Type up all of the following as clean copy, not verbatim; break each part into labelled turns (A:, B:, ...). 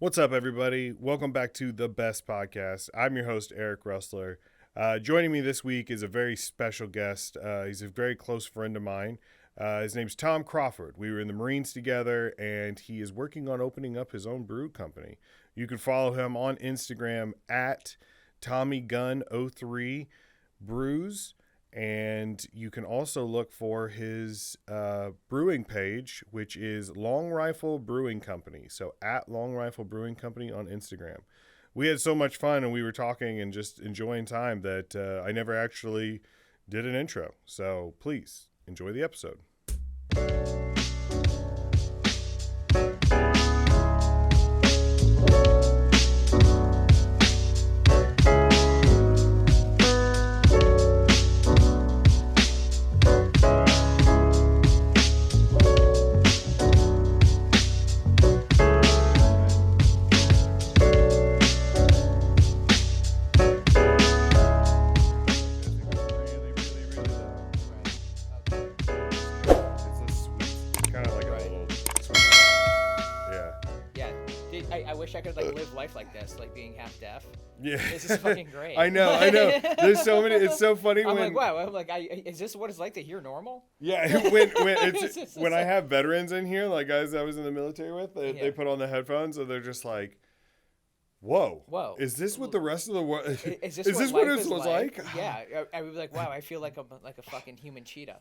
A: What's up, everybody? Welcome back to The Best Podcast. I'm your host, Eric Russler. Joining me this week is a very special guest. He's a very close friend of mine. His name's Tom Crawford. We were in the Marines together, and he is working on opening up his own brew company. You can follow him on Instagram at TommyGun03 Brews. And you can also look for his brewing page, which is Long Rifle Brewing Company. So at Long Rifle Brewing Company on Instagram. We had so much fun and we were talking and just enjoying time that I never actually did an intro. So please enjoy the episode.
B: Being half deaf.
A: Yeah,
B: this is fucking great.
A: I know. There's so many. It's so funny.
B: I'm like, wow. I'm like, is this what it's like to hear normal?
A: Yeah, when I have veterans in here, like guys I was in the military with, they put on the headphones and they're just like, whoa, is this what the rest of the world? Is this what it was like?
B: Yeah, I would be like, wow, I feel like I'm like a fucking human cheetah.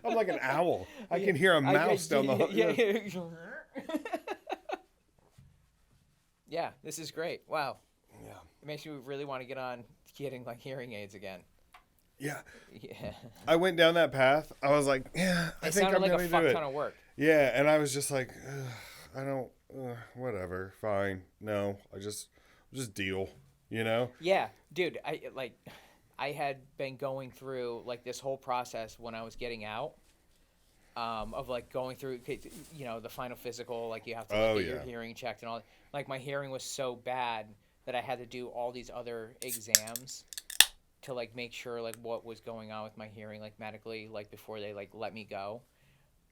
A: I'm like an owl. I can hear a mouse down the.
B: Yeah. Yeah, this is great. Wow.
A: Yeah.
B: It makes you really want to get on getting like hearing aids again.
A: Yeah.
B: Yeah.
A: I went down that path. I was like, yeah, I think I'm going to do it. It sounded like a fuck
B: ton of work.
A: Yeah, and I was just like, whatever, fine. No, I just deal, you know?
B: Yeah, dude, I had been going through like this whole process when I was getting out. Of like going through, you know, the final physical, like you have to get your hearing checked and all. Like my hearing was so bad that I had to do all these other exams to like make sure like what was going on with my hearing, like medically, like before they like let me go.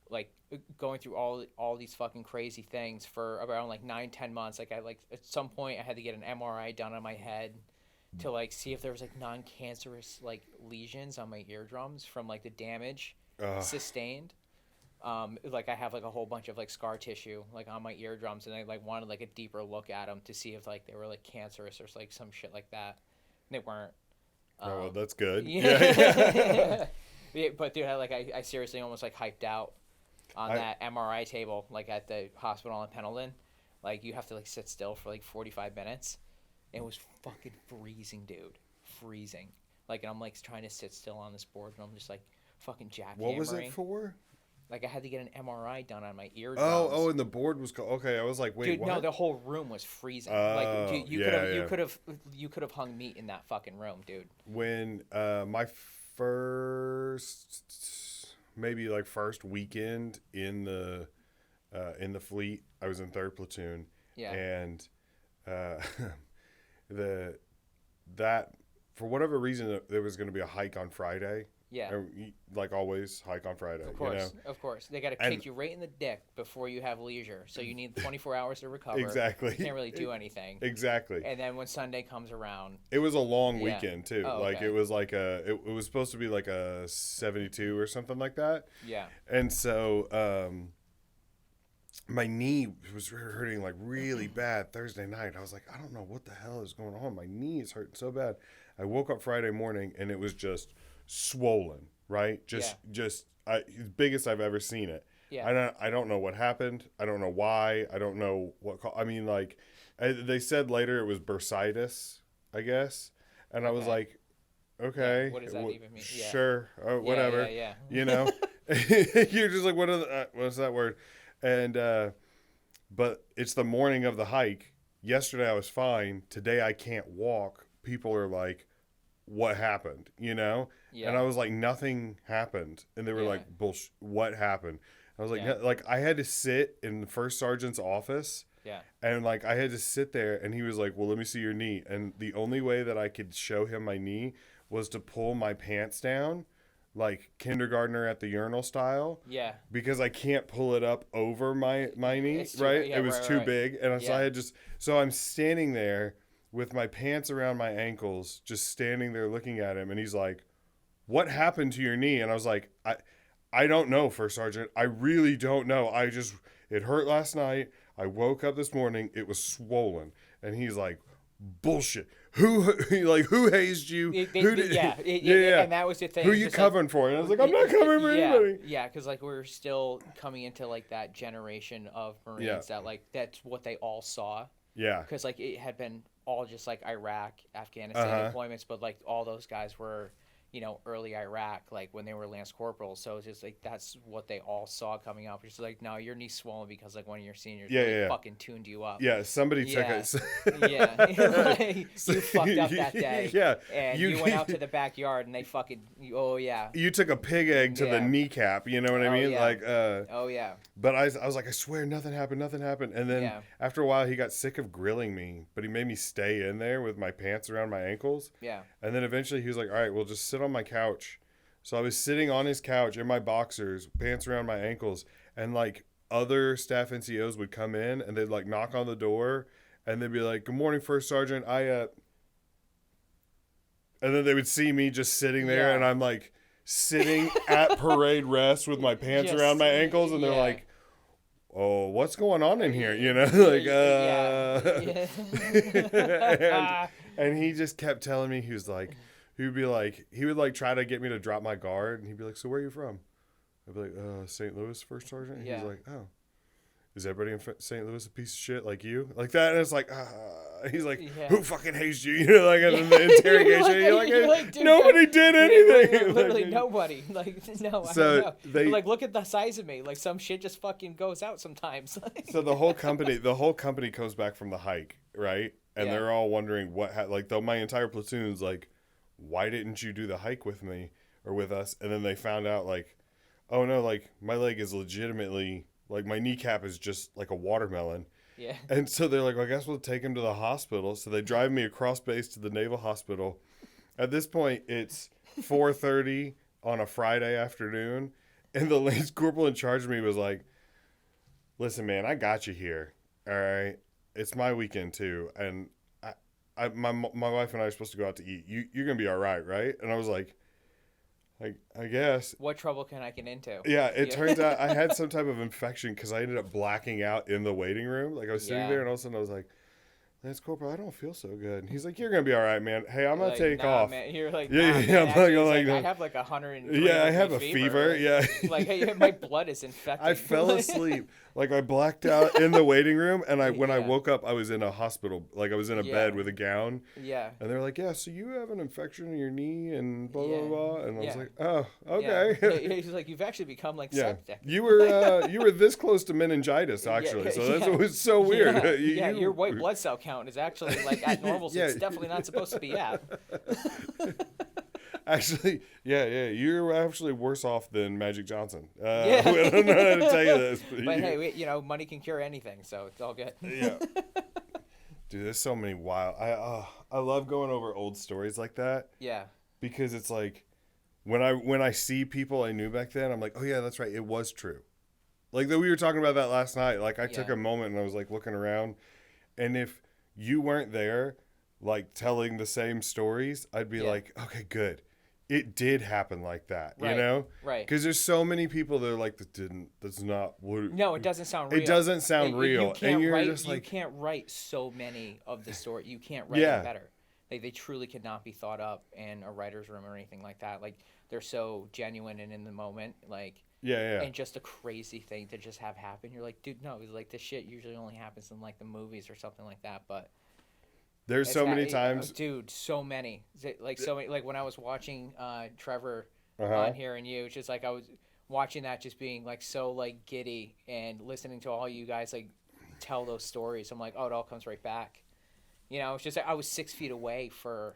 B: Like going through all these fucking crazy things for around like 9-10 months. Like at some point I had to get an MRI done on my head to like see if there was like non-cancerous like lesions on my eardrums from like the damage sustained. Like I have like a whole bunch of like scar tissue like on my eardrums, and I like wanted like a deeper look at them to see if like they were like cancerous or like some shit like that. And they weren't.
A: Oh, well, that's good.
B: Yeah. Yeah, but dude, I seriously almost like hyped out on that MRI table like at the hospital in Pendleton. Like you have to like sit still for like 45 minutes. It was fucking freezing, dude. Freezing. Like, and I'm like trying to sit still on this board, and I'm just like fucking jackhammering.
A: What was it for?
B: Like I had to get an MRI done on my eardrums.
A: Oh, and the board was okay. I was like, wait,
B: dude,
A: what?
B: No, the whole room was freezing. Like, dude, you could have hung meat in that fucking room, dude.
A: When my first weekend in the fleet, I was in 3rd platoon.
B: Yeah.
A: And that for whatever reason there was going to be a hike on Friday.
B: Yeah.
A: Like always, hike on Friday.
B: Of course,
A: you know?
B: Of course. They got to kick you right in the dick before you have leisure. So you need 24 hours to recover.
A: Exactly.
B: You can't really do anything.
A: Exactly.
B: And then when Sunday comes around.
A: It was a long weekend, too.
B: Oh,
A: like,
B: okay.
A: it was like it was supposed to be like a 72 or something like that.
B: Yeah.
A: And so my knee was hurting like really bad Thursday night. I was like, I don't know what the hell is going on. My knee is hurting so bad. I woke up Friday morning and it was just swollen, right? Just the biggest I've ever seen it.
B: Yeah.
A: I don't know what happened. I don't know why. I don't know what. I mean, like, they said later it was bursitis, I guess, and I was like, okay,
B: what does that even mean? Yeah.
A: Sure, whatever.
B: Yeah.
A: You know, you're just like, what's that word? And but it's the morning of the hike. Yesterday I was fine. Today I can't walk. People are like, what happened, you know? Yeah. And I was like, nothing happened. And they were like, bullshit, what happened? I was like, like I had to sit in the first sergeant's office.
B: Yeah.
A: And like I had to sit there, and he was like, well, let me see your knee. And the only way that I could show him my knee was to pull my pants down like kindergartner at the urinal style.
B: Yeah.
A: Because I can't pull it up over my knee,
B: Too,
A: right?
B: yeah,
A: It was
B: right,
A: too
B: right.
A: big, and so
B: Yeah.
A: I had so I'm standing there with my pants around my ankles, just standing there looking at him, and he's like, "What happened to your knee?" And I was like, I don't know, First Sergeant. I really don't know. It hurt last night. I woke up this morning. It was swollen. And he's like, bullshit. Who hazed you?
B: Yeah. And that was the thing.
A: Who you covering for? And I was like, I'm not covering for anybody.
B: Yeah, because like we're still coming into like that generation of Marines that like that's what they all saw.
A: Yeah.
B: Because like it had been all just like Iraq, Afghanistan deployments, but like all those guys were, early Iraq, like when they were Lance Corporals. So it's just like that's what they all saw coming up. It's like, no, your knee's swollen because like one of your seniors fucking tuned you up.
A: Yeah, somebody took it.
B: Like, you fucked up that day.
A: Yeah.
B: And you went out to the backyard and they fucking,
A: You took a pig egg to the kneecap, you know what I mean?
B: Yeah.
A: Like,
B: oh, yeah.
A: But I was like, I swear nothing happened. And then after a while, he got sick of grilling me, but he made me stay in there with my pants around my ankles.
B: Yeah.
A: And then eventually he was like, all right, we'll just sit on my couch. So I was sitting on his couch in my boxers, pants around my ankles, and like other staff NCOs would come in and they'd like knock on the door and they'd be like, good morning, First Sergeant. And then they would see me just sitting there and I'm like sitting at parade rest with my pants around my ankles and they're like, oh, what's going on in here? And he just kept telling me, he would like try to get me to drop my guard and he'd be like, so where are you from? I'd be like, St. Louis, First Sergeant. And he's like, oh, is everybody in St. Louis a piece of shit like you? Like that. And it's like, he's like, who fucking hazed you? Like in the interrogation. You're like, dude, nobody did anything.
B: Literally nobody. Like, no,
A: so
B: I don't know. Like, look at the size of me. Like some shit just fucking goes out sometimes.
A: So the whole company comes back from the hike, right? And they're all wondering my entire platoon's like, why didn't you do the hike with me or with us? And then they found out like, oh no, like my leg is legitimately like my kneecap is just like a watermelon.
B: Yeah.
A: And so they're like, well, I guess we'll take him to the hospital. So they drive me across base to the Naval Hospital. At this point, it's 4:30 on a Friday afternoon. And the Lance Corporal in charge of me was like, listen, man, I got you here. All right. It's my weekend too. And my wife and I are supposed to go out to eat. You're going to be all right, right? And I was like, I guess.
B: What trouble can I get into?
A: Yeah, it turns out I had some type of infection because I ended up blacking out in the waiting room. Like I was sitting there and all of a sudden I was like, Lance Corporal, I don't feel so good. And he's like, you're going to be all right, man. Hey, I'm going to take off.
B: Man. You're like,
A: yeah.
B: I have like 103.
A: Yeah, I have a fever. Yeah.
B: Like, hey, my blood is infected.
A: I fell asleep. Like I blacked out in the waiting room, and when I woke up, I was in a hospital. Like I was in a bed with a gown.
B: Yeah.
A: And they're like, yeah, so you have an infection in your knee and blah blah blah. And I was like, oh, okay.
B: Yeah. He's like, you've actually become like septic.
A: You were this close to meningitis actually. So that's what was so weird.
B: Your white blood cell count is actually like at normal. So it's definitely not supposed to be at.
A: Actually, you're actually worse off than Magic Johnson. I don't know how to tell you this.
B: But hey, money can cure anything, so it's all good.
A: Yeah. Dude, there's so many wild... I love going over old stories like that.
B: Yeah.
A: Because it's like, when I see people I knew back then, I'm like, oh yeah, that's right, it was true. Like, we were talking about that last night. Like, I took a moment and I was like looking around. And if you weren't there, like, telling the same stories, I'd be like, okay, good. It did happen like that,
B: right,
A: you know?
B: Right.
A: Because there's so many people that are like, that's not what...
B: No, it doesn't sound real.
A: It doesn't sound real. And you're just like...
B: You can't write so many of the story. You can't write it better. Like, they truly could not be thought up in a writer's room or anything like that. Like, they're so genuine and in the moment. Like...
A: Yeah.
B: And just a crazy thing to just have happen. You're like, dude, no. It's like, this shit usually only happens in, like, the movies or something like that, but...
A: There's so many times,
B: dude. So many, like so many. Like when I was watching Trevor on here and you, just like I was watching that, just being like so like giddy and listening to all you guys like tell those stories. I'm like, oh, it all comes right back. It's just like I was 6 feet away for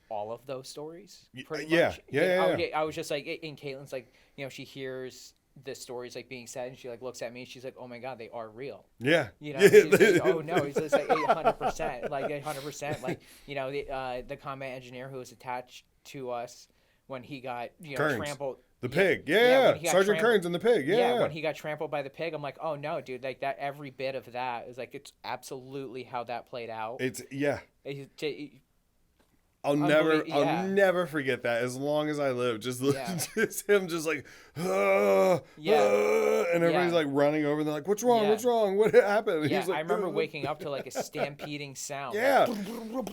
B: all of those stories. Pretty much. Yeah. I was just like, and Caitlin's like, she hears the stories like being said and she like looks at me and she's like, oh my god, they are real. She's like, oh no, he's just like 100%, like 100%, like the combat engineer who was attached to us when he got
A: Kearns.
B: trampled.
A: The pig,
B: when he got
A: Sergeant Kearns and the pig,
B: when he got trampled by the pig, I'm like, oh no, dude, like that. Every bit of that is like it's absolutely how that played out.
A: I'll never forget that as long as I live. Just him, just like, and everybody's like running over. And they're like, "What's wrong? What's wrong? What happened?" And
B: yeah,
A: he's like,
B: I remember waking up to like a stampeding sound.
A: Yeah,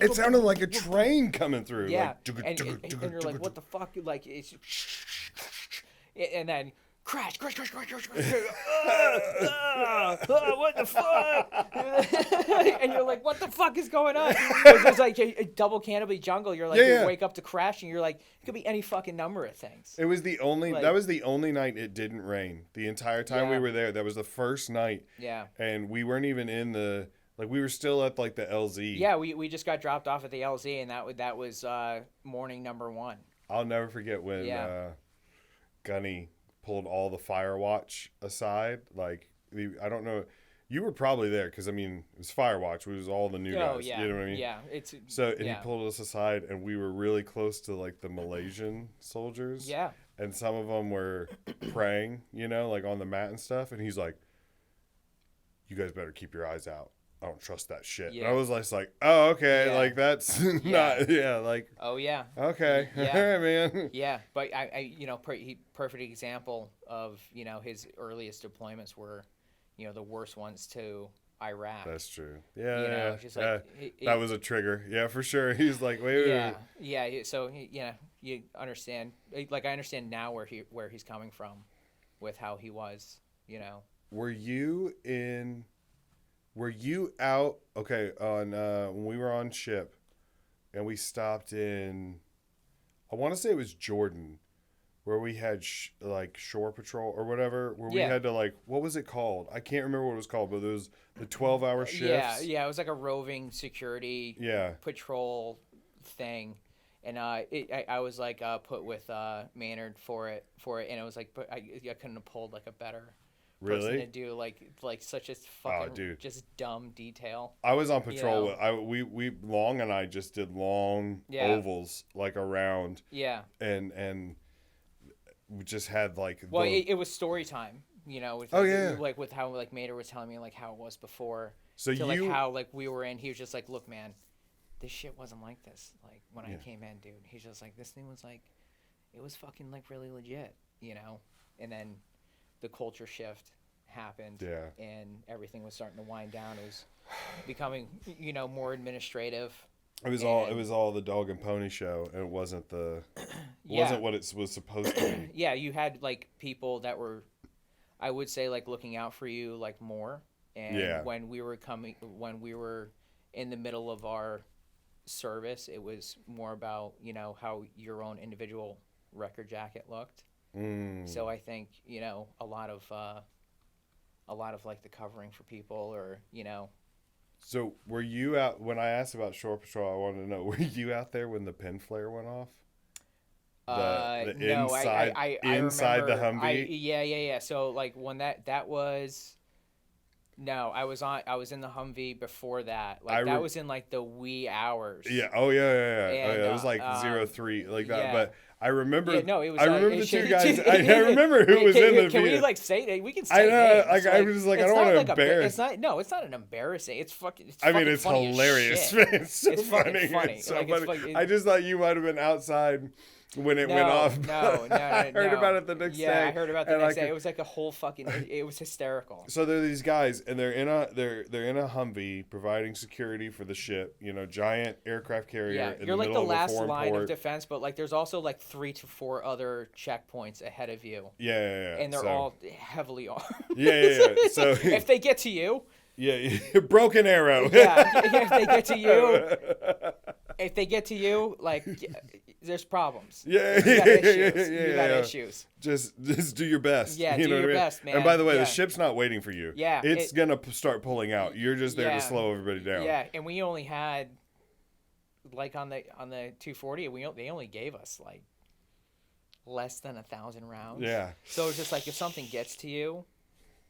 A: it sounded like a train coming through.
B: Yeah,
A: like,
B: and you're like, "What the fuck?" Like it's, and then. Crash! What the fuck? And you're like, what the fuck is going on? It's like a double canopy jungle. You're like, you wake up to crash, and you're like, it could be any fucking number of things.
A: It was the only. That was the only night it didn't rain. The entire time we were there, that was the first night.
B: Yeah.
A: And we weren't even in the. Like, we were still at, like, the LZ.
B: Yeah, we just got dropped off at the LZ, and that was morning number 1.
A: I'll never forget when Gunny pulled all the fire watch aside. Like, I don't know. You were probably there because, I mean, it was fire watch. It was all the new guys.
B: Yeah.
A: You know what I mean?
B: Yeah.
A: He pulled us aside, and we were really close to, like, the Malaysian soldiers.
B: Yeah.
A: And some of them were praying, like, on the mat and stuff. And he's like, you guys better keep your eyes out. I don't trust that shit. Yeah. And I was like, oh, okay. Yeah. Like, that's not, like.
B: Oh, yeah.
A: Okay. Yeah. All right, man.
B: Yeah. But, perfect example of, his earliest deployments were, the worst ones to Iraq.
A: That's true. Yeah. That was a trigger. Yeah, for sure. He's like, wait.
B: Yeah. So, you understand. Like, I understand now where he's coming from with how he was,
A: Were you out, on when we were on ship and we stopped in, I want to say it was Jordan, where we had shore patrol or whatever, where we had to what was it called? I can't remember what it was called, but it was the 12-hour shifts.
B: Yeah, it was like a roving security patrol thing. And I was put with Maynard for it, and it was I couldn't have pulled a better person to do such a fucking just dumb detail.
A: I was on patrol. We Long and I just did long ovals around. Yeah. And we just had
B: it was story time. With with how Mater was telling me how it was before. So how we were in. He was just look, man, this shit wasn't like this. When I came in, dude. He's just this thing was it was fucking really legit. And then the culture shift happened, and everything was starting to wind down. It was becoming, more administrative.
A: It was all the dog and pony show, and it wasn't wasn't what it was supposed to be.
B: Yeah, you had people that were, I would say, looking out for you more. And when we were in the middle of our service, it was more about how your own individual record jacket looked. So I think a lot of the covering for people, or
A: So were you out when I asked about shore patrol? I wanted to know, were you out there when the pin flare went off?
B: No,
A: inside the Humvee.
B: Yeah. So when that was. No, I was in the Humvee before that. That was in the wee hours.
A: Yeah. Oh yeah. And, it was 03 that. Yeah. But I remember. Yeah, no, it was. I remember the two guys. I remember who was in the.
B: Can we say? We can say. I know.
A: Names. I was just I don't want to embarrass.
B: It's not. No, it's not an embarrassing. It's fucking.
A: It's hilarious. It's so funny. It's so funny. I just thought you might have been outside when it went off.
B: No.
A: I heard about it the next day.
B: Yeah, I heard about it the next day. It was a whole fucking. It was hysterical.
A: So there are these guys, and they're in a Humvee providing security for the ship. Giant aircraft carrier.
B: Yeah,
A: in
B: you're
A: the middle
B: the last
A: of a foreign
B: line
A: port.
B: of defense, but there's also 3 to 4 other checkpoints ahead of you.
A: Yeah.
B: And they're all heavily armed.
A: Yeah. So
B: if they get to you.
A: Yeah, broken arrow.
B: If they get to you, there's problems.
A: Yeah,
B: you got issues.
A: Just do your best.
B: Yeah, do your best, man.
A: And by the way, the ship's not waiting for you.
B: Yeah,
A: it's gonna start pulling out. You're just there to slow everybody down.
B: Yeah, and we only had on the 240, they only gave us less than 1,000 rounds.
A: Yeah.
B: So it's just if something gets to you.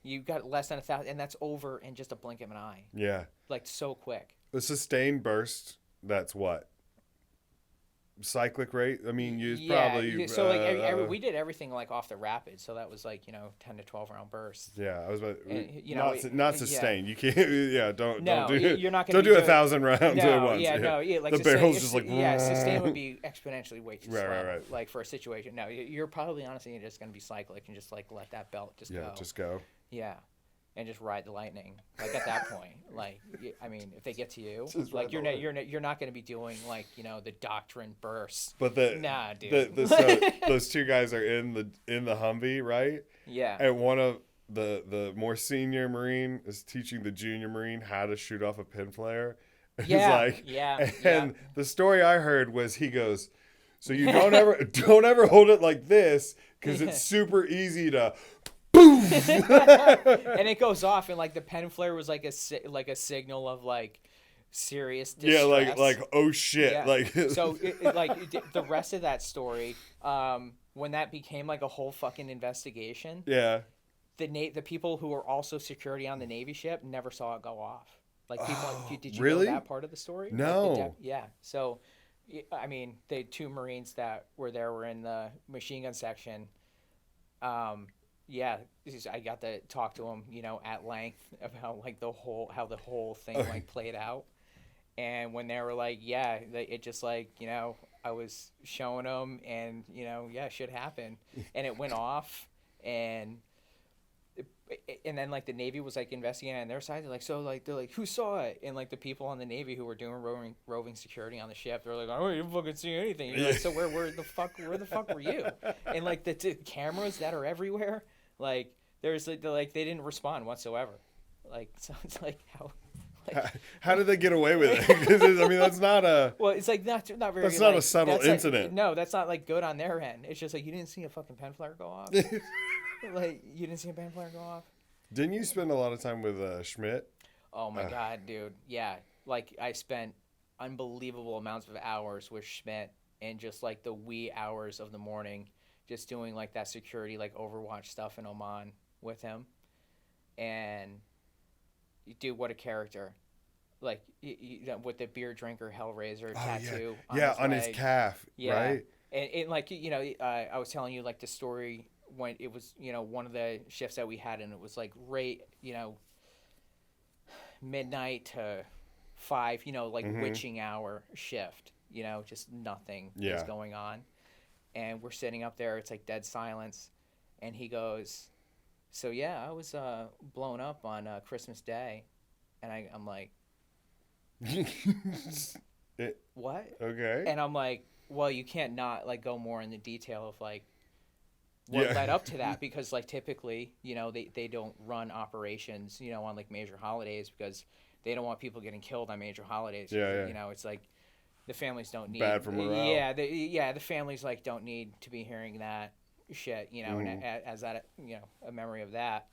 B: You got less than 1,000, and that's over in just a blink of an eye.
A: Yeah.
B: So quick.
A: The sustained burst, that's what? cyclic rate? I mean, you
B: Yeah.
A: probably.
B: So like we did everything like off the rapid, so that was like 10 to 12 round bursts.
A: Yeah, I was about
B: And,
A: not sustained.
B: Yeah.
A: You can't. Yeah, don't do.
B: You're not
A: Don't
B: gonna
A: do 1,000 rounds at once.
B: Yeah, no, yeah. Like
A: the barrel's just like.
B: Yeah, sustain would be exponentially way too slow.
A: Right.
B: Like for a situation. No, you're probably honestly just gonna be cyclic and just like let that belt just go.
A: Yeah, just go.
B: Yeah. And just ride the lightning, like at that point. Like, I mean, if they get to you, like you're not going to be doing like the doctrine bursts.
A: But
B: nah, dude.
A: Those two guys are in the Humvee, right?
B: Yeah.
A: And one of the more senior Marine is teaching the junior Marine how to shoot off a pin flare.
B: Yeah.
A: And the story I heard was he goes, so you don't ever hold it like this because it's super easy to. Boom!
B: And it goes off, and like the pen flare was like a signal of like serious distress.
A: Yeah, like oh shit,
B: yeah.
A: like
B: so the rest of that story, when that became like a whole fucking investigation.
A: Yeah.
B: The people who were also security on the Navy ship never saw it go off. Like people, did you
A: really?
B: know that part of the story?
A: No.
B: Like yeah. So, I mean, the two Marines that were there were in the machine gun section. Yeah, I got to talk to him, at length about like how the whole thing like played out. And when they were like, yeah, it just like, I was showing them and, shit happened. And it went off and then like the Navy was like investigating on their side. They're like, who saw it? And like the people on the Navy who were doing roving security on the ship, they're like, oh, you didn't fucking see anything. You're like, so where the fuck were you? And like the cameras that are everywhere. Like there's like they didn't respond whatsoever. Like so it's like how. Like,
A: how did they get away with it? Because I mean that's not a.
B: Well, it's like not very.
A: That's not a subtle incident.
B: Like, no, that's not like good on their end. It's just like you didn't see a fucking pen flare go off. Like you didn't see a pen flare go off.
A: Didn't you spend a lot of time with Schmidt?
B: Oh my god, dude! Yeah, like I spent unbelievable amounts of hours with Schmidt and just like the wee hours of the morning. Just doing like that security, like Overwatch stuff in Oman with him, and dude, what a character! Like with the beer drinker Hellraiser tattoo.
A: Yeah, on
B: his
A: his calf, right?
B: And like I was telling you like the story when it was one of the shifts that we had, and it was like right midnight to 5, like witching hour shift. Just nothing is going on. And we're sitting up there. It's like dead silence. And he goes, so, yeah, I was blown up on Christmas Day. And I'm like, what?
A: Okay.
B: And I'm like, well, you can't not, like, go more in the detail of, like, what led up to that. Because, like, typically, they don't run operations, on, like, major holidays because they don't want people getting killed on major holidays.
A: Yeah.
B: It's like. The families don't need
A: bad for morale.
B: Yeah, the families like don't need to be hearing that shit, and as that a memory of that.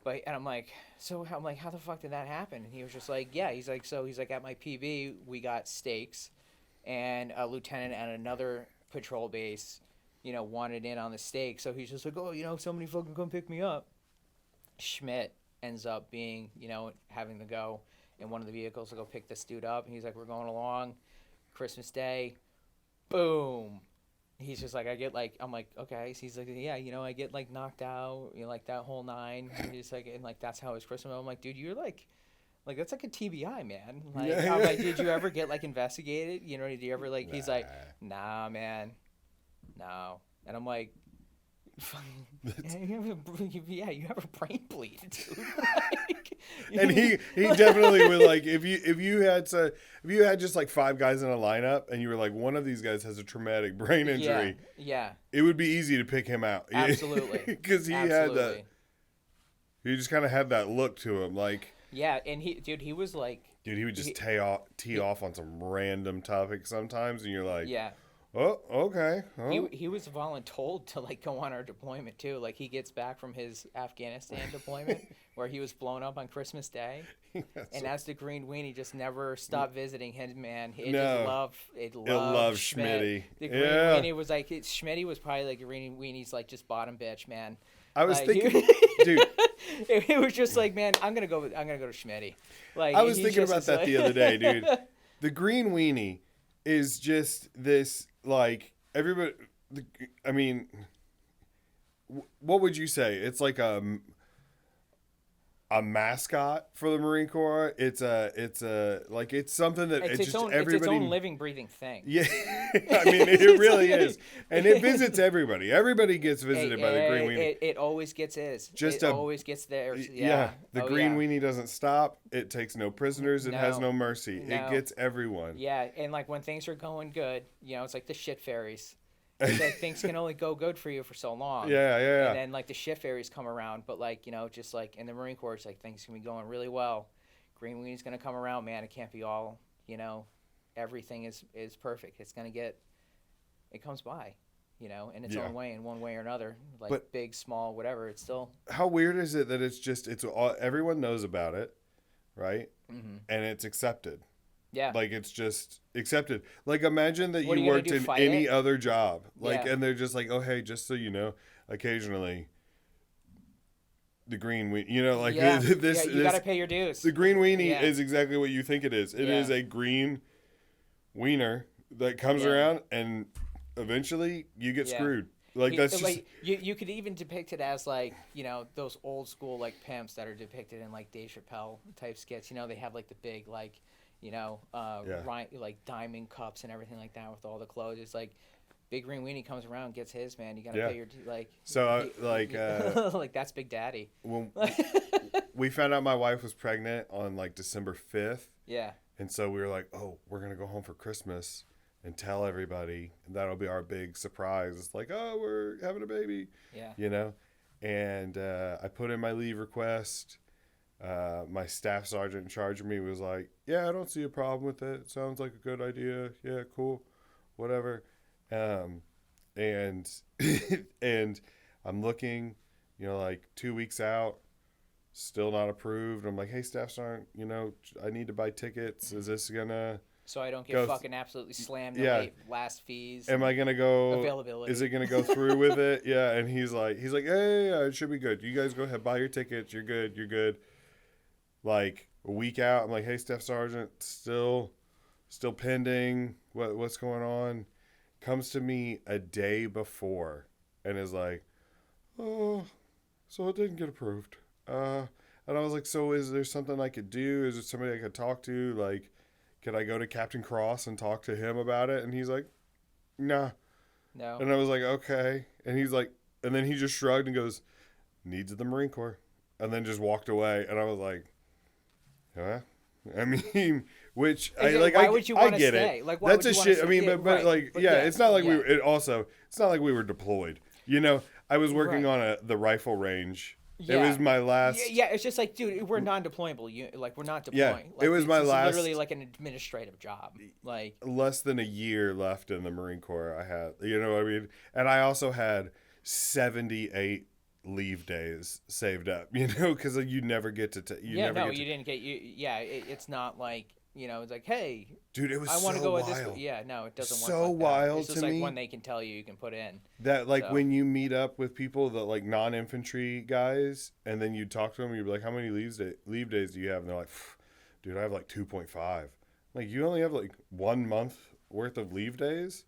B: But and I'm like, how the fuck did that happen? And he was just like, yeah, he's like at my PB we got stakes, and a lieutenant at another patrol base, wanted in on the stake, so he's just like, oh, somebody fucking come pick me up. Schmidt ends up being, having to go in one of the vehicles to go pick this dude up, and he's like, we're going along. Christmas Day, boom. He's just like, I'm like, okay. So he's like, yeah, I get like knocked out, like that whole 9. And he's like, and like that's how his Christmas. I'm like, dude, you're like that's like a TBI, man. Like, I'm like, did you ever get like investigated? Did you ever like? Nah. He's like, nah, man, no. And I'm like, yeah, you have a brain bleed, dude.
A: And he definitely would like if you had just like 5 guys in a lineup and you were like one of these guys has a traumatic brain injury.
B: Yeah.
A: It would be easy to pick him out.
B: Absolutely.
A: Because he had that. He just kind of had that look to him, like.
B: Yeah, and he was like.
A: Dude, he would just tee off on some random topic sometimes, and you're like.
B: Yeah.
A: Oh, okay. Oh.
B: He was voluntold to like go on our deployment too. Like he gets back from his Afghanistan deployment where he was blown up on Christmas Day, and as the Green Weenie just never stopped visiting him, man. It loved
A: Schmitty.
B: The Green Weenie was like Schmitty was probably like Green Weenie's like just bottom bitch, man.
A: I was thinking, dude.
B: It was just like, man, I'm gonna go to Schmitty. Like
A: I was thinking about that the other day, dude. The Green Weenie is just this, like, everybody, I mean, what would you say? It's like a mascot for the Marine Corps. It's like, it's something that it's just everybody.
B: It's its own living, breathing thing.
A: Yeah, I mean, it really is, and it visits everybody. Everybody gets visited by the Green Weenie.
B: It always gets his. Always gets theirs.
A: Yeah. The Green Weenie doesn't stop. It takes no prisoners. It has no mercy.
B: No.
A: It gets everyone.
B: Yeah, and like when things are going good, it's like the shit fairies. It's like things can only go good for you for so long.
A: Yeah.
B: And then like the shit fairies come around, but like just like in the Marine Corps, it's like things can be going really well. Green Weenie's gonna come around, man. It can't be all, everything is perfect. It's gonna get, it comes by, in its own way, in one way or another, like but big, small, whatever. It's still. How
A: weird is it that it's all, everyone knows about it, right?
B: Mm-hmm.
A: And it's accepted.
B: Yeah.
A: Like, it's just accepted. Like, imagine that you worked in any other job. Like, and they're just like, oh, hey, just so you know, occasionally the Green Weenie, this.
B: You got to pay your dues.
A: The Green Weenie is exactly what you think it is. It is a green wiener that comes around, and eventually you get screwed. Like, that's just.
B: Like, you could even depict it as, like, those old school, like, pimps that are depicted in, like, Dave Chappelle type skits. They have, like, the big, like, like diamond cups and everything like that with all the clothes. It's like Big Green Weenie comes around, gets his, man. You gotta pay your like.
A: So
B: like that's Big Daddy.
A: When we found out my wife was pregnant on like December 5th.
B: Yeah.
A: And so we were like, oh, we're gonna go home for Christmas and tell everybody, and that'll be our big surprise. It's like, oh, we're having a baby.
B: Yeah.
A: And I put in my leave request. My staff sergeant in charge of me was like, yeah, I don't see a problem with it. Sounds like a good idea. Yeah, cool. Whatever. And and I'm looking, like 2 weeks out, still not approved. I'm like, hey, staff sergeant, I need to buy tickets. Is this gonna...
B: So I don't get fucking absolutely slammed the last fees.
A: Am I gonna go?
B: Availability.
A: Is it gonna go through with it? Yeah. And he's like, yeah, it should be good. You guys go ahead, buy your tickets. You're good. Like a week out, I'm like, hey, Staff Sergeant, still pending. What's going on? Comes to me a day before and is like, oh, so it didn't get approved. And I was like, so is there something I could do? Is there somebody I could talk to? Like, could I go to Captain Cross and talk to him about it? And he's like, nah.
B: No.
A: And I was like, okay. And he's like, and then he just shrugged and goes, needs of the Marine Corps. And then just walked away. And I was like, huh? I mean, which
B: why would you want to stay?
A: It.
B: Like, why
A: that's a shit. I mean, but like, it's not like we were. It's not like we were deployed. I was working on the rifle range. Yeah. It was my last.
B: Yeah, it's just like, dude, we're non-deployable. Like, we're not deploying.
A: Yeah,
B: like,
A: it was my last.
B: Literally like an administrative job. Like
A: less than a year left in the Marine Corps. I had, what I mean, and I also had 78 leave days saved up, because you never get to you didn't get
B: it's not like it's like, hey,
A: dude, it was
B: I want to
A: so
B: go
A: wild.
B: at this. Yeah, no, it doesn't work
A: so
B: like
A: wild
B: that. It's just
A: to
B: like
A: me
B: when they can tell you can put in
A: that, like, when you meet up with people that, like, non-infantry guys, and then you talk to them, you're like, how many leave days do you have? And they're like, dude, I have like 2.5. Like, you only have like 1 month worth of leave days?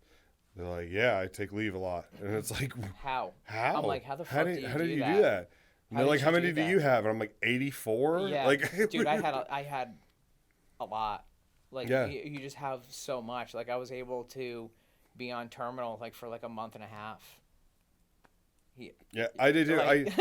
A: They're like, yeah, I take leave a lot. And it's like,
B: how?
A: I'm
B: like, how the fuck do you do
A: that? And they're like, how many do you have? And I'm like, 84?
B: Yeah.
A: Like,
B: dude, I had a lot. Like, you just have so much. Like, I was able to be on terminal, like, for like a month and a half.
A: Yeah, I did too.
B: Like,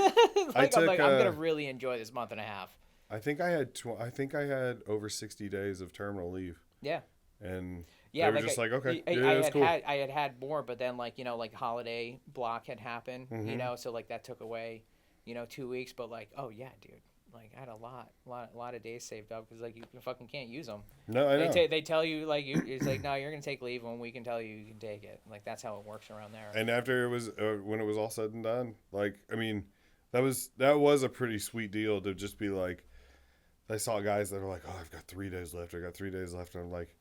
A: I took,
B: I'm going to really enjoy this month and a half.
A: I think I had over 60 days of terminal leave.
B: Yeah.
A: And they were just like, okay, that's cool.
B: I had more, but then, like, like holiday block had happened, so like that took away, 2 weeks. But like, oh yeah, dude, like I had a lot of days saved up because like you fucking can't use them.
A: No, I know.
B: They tell you like it's like, no, you're gonna take leave when we can tell you can take it. Like that's how it works around there.
A: And after it was when it was all said and done, like, I mean, that was a pretty sweet deal to just be like, I saw guys that were like, oh, I've got 3 days left. And I'm like,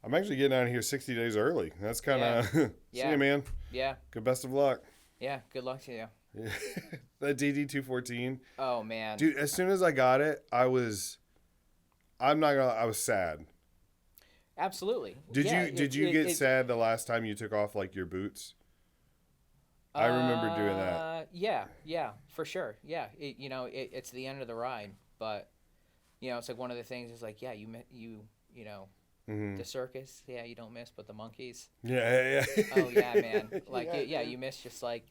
A: I'm actually getting out of here 60 days early. That's kind of, see you, man.
B: Yeah.
A: Good, best of luck.
B: Yeah, good luck to you.
A: Yeah. That DD-214.
B: Oh, man.
A: Dude, as soon as I got it, I was sad.
B: Absolutely.
A: Did you get sad the last time you took off like your boots? I remember doing that.
B: Yeah, for sure. Yeah, it's the end of the ride, but it's like one of the things is like, yeah, the circus, yeah, you don't miss, but the monkeys.
A: Yeah.
B: Oh yeah, man. Like you miss just like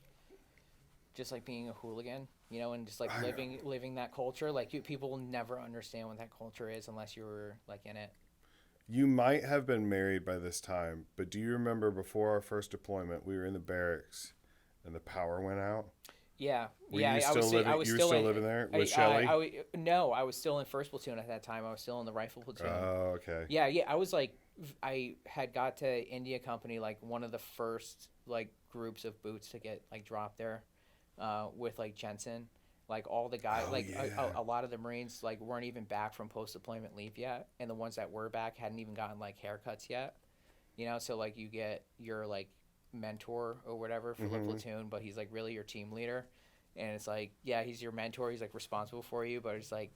B: being a hooligan, and just like living that culture. Like people will never understand what that culture is unless you were like in it.
A: You might have been married by this time, but do you remember before our first deployment, we were in the barracks and the power went out?
B: Yeah.
A: I was still living there with Shelly?
B: No, I was still in first platoon at that time. I was still in the rifle platoon.
A: Oh, okay.
B: Yeah. I was like, I had got to India Company, like one of the first like groups of boots to get like dropped there, with like Jensen. Like all the guys, a lot of the Marines like weren't even back from post-deployment leave yet, and the ones that were back hadn't even gotten like haircuts yet. So like you get your like mentor or whatever for the platoon, but he's like really your team leader, and it's like, yeah, he's your mentor, he's like responsible for you, but it's like,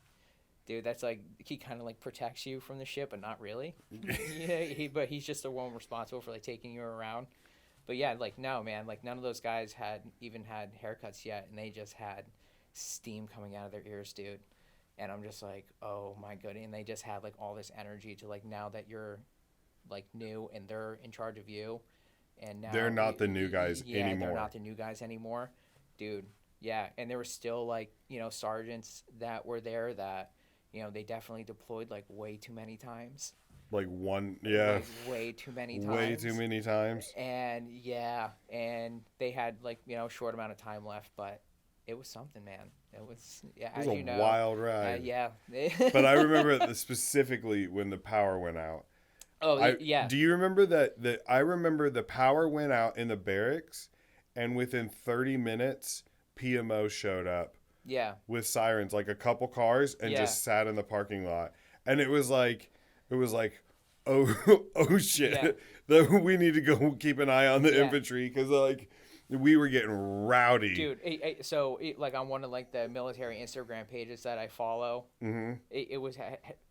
B: dude, that's like he kind of like protects you from the shit, but not really. But he's just the one responsible for like taking you around. But yeah, like no, man, like none of those guys had haircuts yet, and they just had steam coming out of their ears, dude. And I'm just like, oh my goodness. And they just had like all this energy to like, now that you're like new and they're in charge of you, and now
A: they're not the new guys anymore.
B: They're not the new guys anymore, dude. Yeah. And there were still like sergeants that were there that they definitely deployed like way too many times.
A: Like
B: way too many times.
A: Way too many times.
B: And and they had like a short amount of time left, but it was something, man. It was
A: a wild ride.
B: Yeah.
A: But I remember specifically when the power went out.
B: Oh, yeah.
A: Do you remember that? I remember the power went out in the barracks, and within 30 minutes, PMO showed up.
B: Yeah.
A: With sirens, like a couple cars, and just sat in the parking lot. And it was like, oh shit, we need to go keep an eye on the infantry, because like, we were getting rowdy,
B: dude. So like on one of like the military Instagram pages that I follow, it was,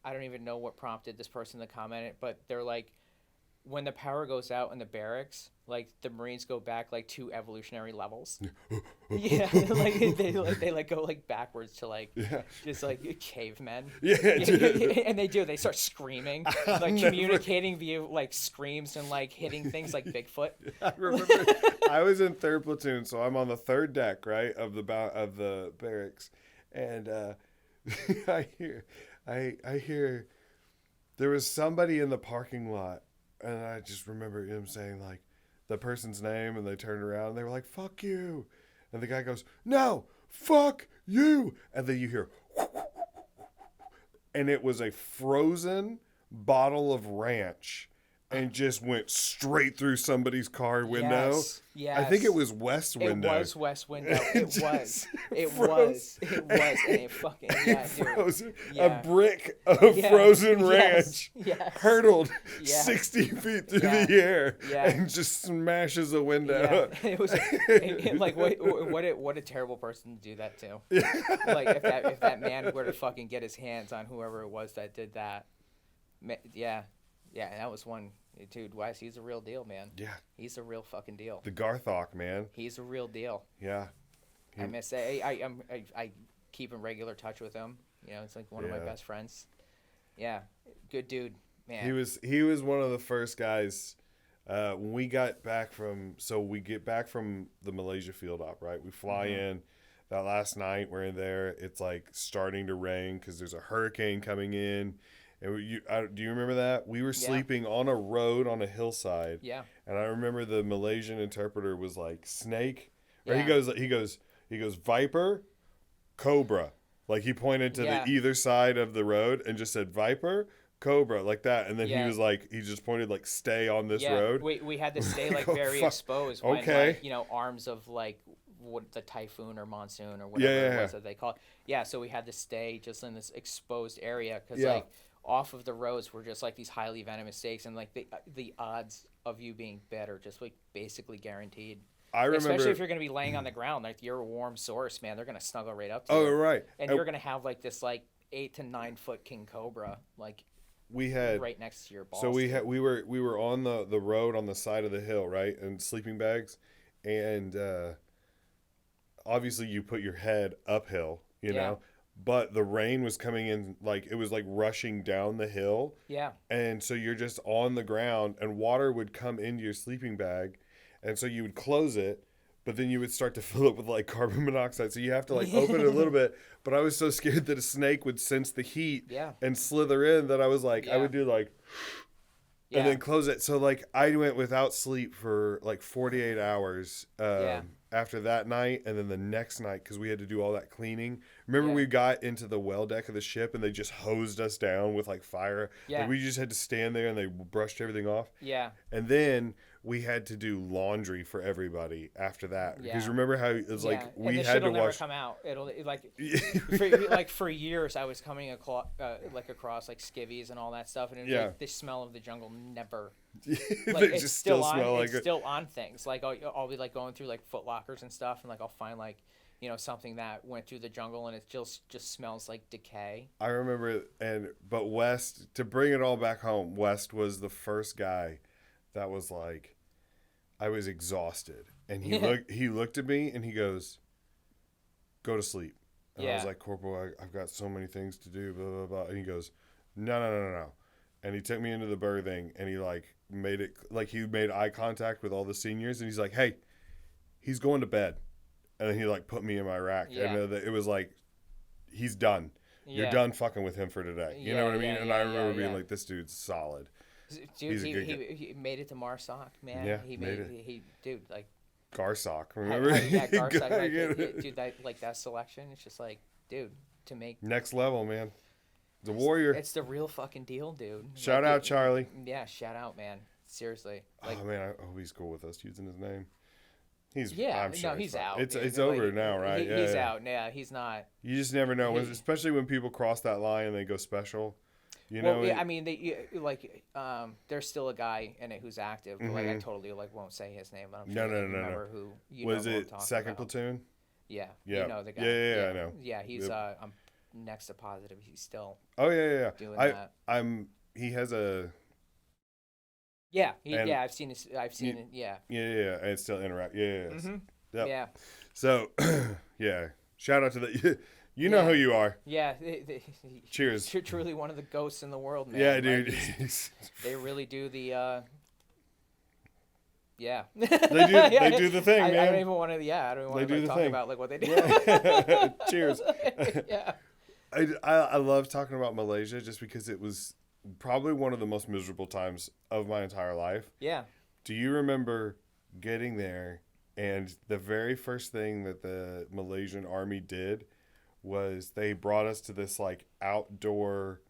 B: I don't even know what prompted this person to comment it, but they're like, when the power goes out in the barracks, like the Marines go back like 2 evolutionary levels. Yeah, like they like go like backwards to like just like cavemen.
A: Yeah,
B: and they start screaming, like communicating via like screams and like hitting things like Bigfoot.
A: I remember I was in 3rd platoon, so I'm on the 3rd deck, right, of the barracks, and I hear there was somebody in the parking lot. And I just remember him saying, like, the person's name, and they turned around, and they were like, fuck you. And the guy goes, no, fuck you. And then you hear, and it was a frozen bottle of ranch, and just went straight through somebody's car window.
B: Yes.
A: I think it was west window.
B: It was west window. It was. And it fucking,
A: frozen.
B: Dude.
A: A brick of frozen ranch hurtled 60 feet through the air and just smashes a window.
B: Yeah. It was like what a terrible person to do that to. Like if that man were to fucking get his hands on whoever it was that did that. Yeah, that was one. Dude, Wes, he's a real deal, man.
A: Yeah.
B: He's a real fucking deal.
A: The Garthok, man.
B: He's a real deal.
A: Yeah.
B: I miss it. I keep in regular touch with him. It's like one of my best friends. Yeah. Good dude, man.
A: He was one of the first guys when we got back from the Malaysia field op, right? We fly in that last night. We're in there. It's like starting to rain because there's a hurricane coming in. And do you remember that? We were sleeping on a road on a hillside.
B: Yeah.
A: And I remember the Malaysian interpreter was like, snake. Or
B: Yeah.
A: he goes, Viper, Cobra. Like he pointed to the either side of the road and just said Viper, Cobra, like that. And then he was like, he just pointed like, stay on this road.
B: We had to stay like very exposed when like, arms of like what the typhoon or monsoon or whatever it was that they call it. Yeah, so we had to stay just in this exposed area because like off of the roads were just like these highly venomous snakes, and like the odds of you being bit are just like basically guaranteed.
A: I remember,
B: especially if you're going to be laying on the ground, like you're a warm source, man. They're going to snuggle right up to you.
A: Oh, right.
B: And you're going to have like this like 8 to 9 foot king cobra like
A: we had
B: right next to your balls.
A: So we were on the road on the side of the hill, right, in sleeping bags, and obviously you put your head uphill, you know, but the rain was coming in, like it was like rushing down the hill.
B: Yeah.
A: And so you're just on the ground, and water would come into your sleeping bag, and so you would close it, but then you would start to fill it with like carbon monoxide. So you have to like open it a little bit. But I was so scared that a snake would sense the heat and slither in that I was like, I would do like, and then close it. So like I went without sleep for like 48 hours after that night. And then the next night, because we had to do all that cleaning. Remember we got into the well deck of the ship and they just hosed us down with like fire.
B: Yeah.
A: Like we just had to stand there and they brushed everything off.
B: Yeah.
A: And then we had to do laundry for everybody after that. Because remember how it was like we had to wash.
B: Never come out. It'll for years I was coming across like skivvies and all that stuff, and it was like the smell of the jungle never. Like
A: they
B: it's
A: just
B: still
A: smell
B: on.
A: like
B: It's still on things. Like I'll be like going through like Foot Lockers and stuff, and like I'll find like something that went through the jungle and it just smells like decay.
A: I remember, but West, to bring it all back home, West was the first guy that was like, I was exhausted, and he looked at me and he goes, "Go to sleep." And I was like, "Corporal, I've got so many things to do, blah blah blah." And he goes, "No," and he took me into the berthing and he like made it like he made eye contact with all the seniors and he's like, "Hey, he's going to bed," and then he like put me in my rack and it was like, he's done. You're done fucking with him for today. You know what I mean? And I remember being like, this dude's solid.
B: Dude, he made it to Marsoc, man.
A: Yeah,
B: he made it. Dude, like
A: Garsoc, remember?
B: Garsoc, dude, that selection. It's just like, dude, to make
A: next level, man. The warrior.
B: It's the real fucking deal, dude.
A: Shout out, Charlie.
B: Yeah, shout out, man. Seriously.
A: Like, oh man, I hope he's cool with us using his name. I'm sure
B: he's out.
A: It's over now, right?
B: He's out. Yeah, he's not.
A: You just never know, especially when people cross that line and they go special.
B: I mean, there's still a guy in it who's active, but like I totally won't say his name. I'm sure remember who.
A: Was it Second Platoon?
B: Yeah.
A: Yeah.
B: You know the guy.
A: Yeah, I know.
B: Yeah, he's I'm next to positive he's still.
A: Oh yeah.
B: Doing that.
A: He has a.
B: Yeah, I've seen it. Yeah.
A: Yeah, and it's still interact. Yeah.
B: Mm-hmm.
A: Yep.
B: Yeah.
A: So, yeah. Shout out to the. You know who you are.
B: Yeah.
A: Cheers.
B: You're truly one of the ghosts in the world, man.
A: Yeah, dude.
B: They really do the. Yeah.
A: They do the thing, man.
B: I don't even want to. Yeah, I don't want to talk about like what they do.
A: Yeah. Cheers.
B: Yeah.
A: I love talking about Malaysia just because it was probably one of the most miserable times of my entire life.
B: Yeah.
A: Do you remember getting there and the very first thing that the Malaysian army did was they brought us to this like outdoor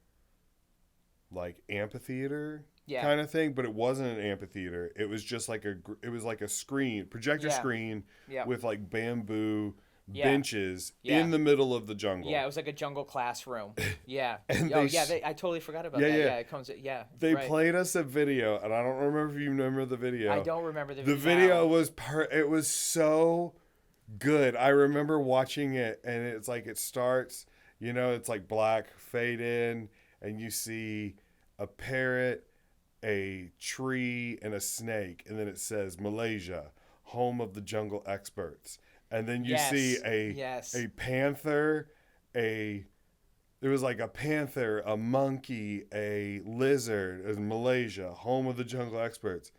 A: like amphitheater kind of thing, but it wasn't an amphitheater. It was just like a screen, projector screen with like bamboo benches in the middle of the jungle.
B: Yeah, it was like a jungle classroom. Yeah.
A: And
B: I totally forgot about that. Yeah, it comes. Yeah.
A: They played us a video, and I don't remember if you remember the video.
B: I don't remember the video.
A: The video was it was so good. I remember watching it, and it's like it starts. It's like black fade in, and you see a parrot, a tree, and a snake, and then it says Malaysia, home of the jungle experts. And then you see a panther, there was like a panther, a monkey, a lizard, as Malaysia, home of the jungle experts.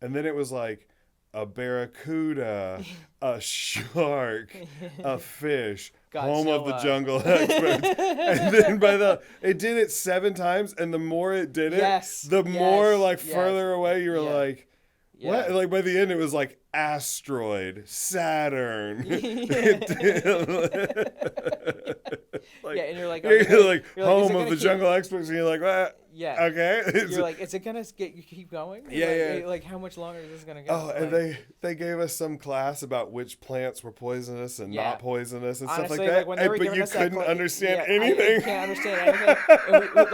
A: And then it was like a barracuda, a shark, a fish,
B: Godzilla.
A: Home of the jungle experts. And then it did it 7 times, and the more it did it, the more further away you were like, what? Like by the end, it was like asteroid, Saturn.
B: And you're like
A: home of the jungle experts, and you're like, what?
B: Yeah.
A: Okay.
B: You're like, is it gonna keep going?
A: Yeah.
B: Like, how much longer is this gonna go?
A: Oh, and they gave us some class about which plants were poisonous and not poisonous and
B: honestly,
A: stuff like that.
B: Like, but
A: you couldn't understand anything.
B: I can't understand anything.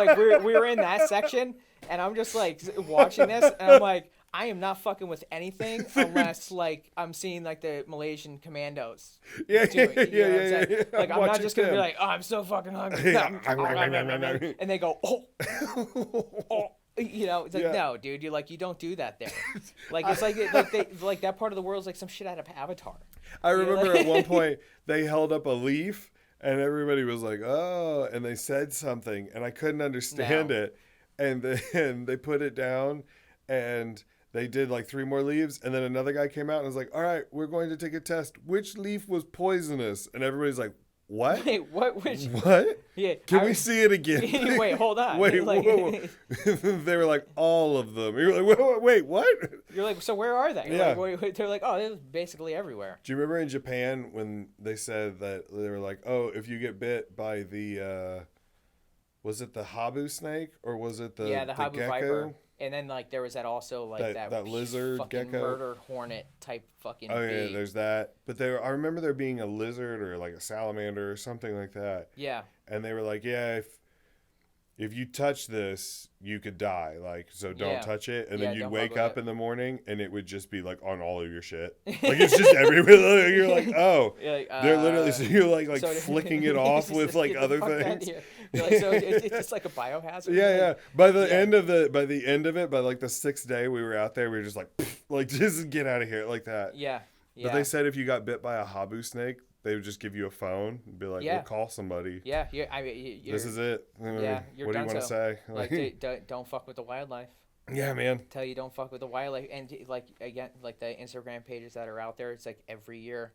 B: And we were in that section, and I'm just like watching this, and I'm like, I am not fucking with anything unless like I'm seeing like the Malaysian commandos.
A: Yeah,
B: do it, you know what I'm saying?
A: yeah.
B: Like I'm not just gonna be like, oh, I'm so fucking hungry, and they go, oh. You know, it's like, no, dude, you don't do that there. Like it's like that part of the world is like some shit out of Avatar.
A: I remember at one point they held up a leaf and everybody was like, oh, and they said something and I couldn't understand it, and then they put it down and they did like 3 more leaves, and then another guy came out and was like, all right, we're going to take a test. Which leaf was poisonous? And everybody's like, what?
B: Wait, what? Which?
A: What?
B: Yeah.
A: Can we see it again?
B: Wait, hold on.
A: Wait, like, whoa. They were like, all of them. You're like, wait, what?
B: You're like, so where are they?
A: Yeah.
B: Like, they're like, oh, they're basically everywhere.
A: Do you remember in Japan when they said that they were like, oh, if you get bit by the, was it the habu snake or was it the
B: habu
A: gecko?
B: viper? And then like there was that also like that
A: lizard
B: fucking
A: gecko
B: murder hornet type fucking.
A: Oh yeah,
B: bee.
A: there's that. But I remember there being a lizard or like a salamander or something like that.
B: Yeah.
A: And they were like, yeah, if you touch this, you could die. Like, so don't touch it. And then you'd wake up in the morning and it would just be like on all of your shit. Like it's just everywhere. You're like, oh, they're literally. So you're like so flicking it off with like other things.
B: You're like, so it's just like a biohazard.
A: Yeah. By the end of it, by like the 6th day we were out there, we were just like just get out of here like that.
B: Yeah.
A: But they said if you got bit by a habu snake, they would just give you a phone and be like, we'll call somebody.
B: Yeah. I mean,
A: this is it.
B: Yeah.
A: What do you want to say?
B: Like, don't fuck with the wildlife.
A: Yeah, man.
B: Tell you don't fuck with the wildlife. And like, again, like the Instagram pages that are out there, it's like every year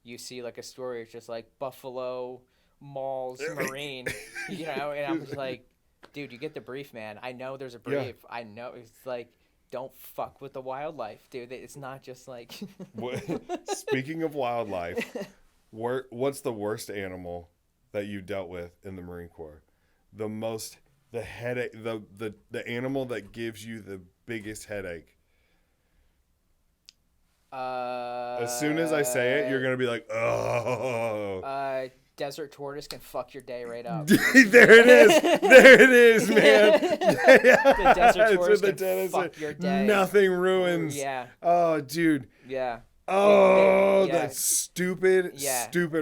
B: you see like a story. It's just like Buffalo Malls Marine, you know, and I'm just like, dude, you get the brief, man. I know there's a brief. Yeah. I know it's like, don't fuck with the wildlife, dude. It's not just like.
A: Speaking of wildlife, what's the worst animal that you dealt with in the Marine Corps? The headache, the animal that gives you the biggest headache. As soon as I say it, you're gonna be like, oh.
B: Desert tortoise can fuck your day right up.
A: There it is, man.
B: The desert tortoise can fuck your day.
A: Nothing ruins.
B: Yeah.
A: Oh, dude.
B: Yeah.
A: Oh, that stupid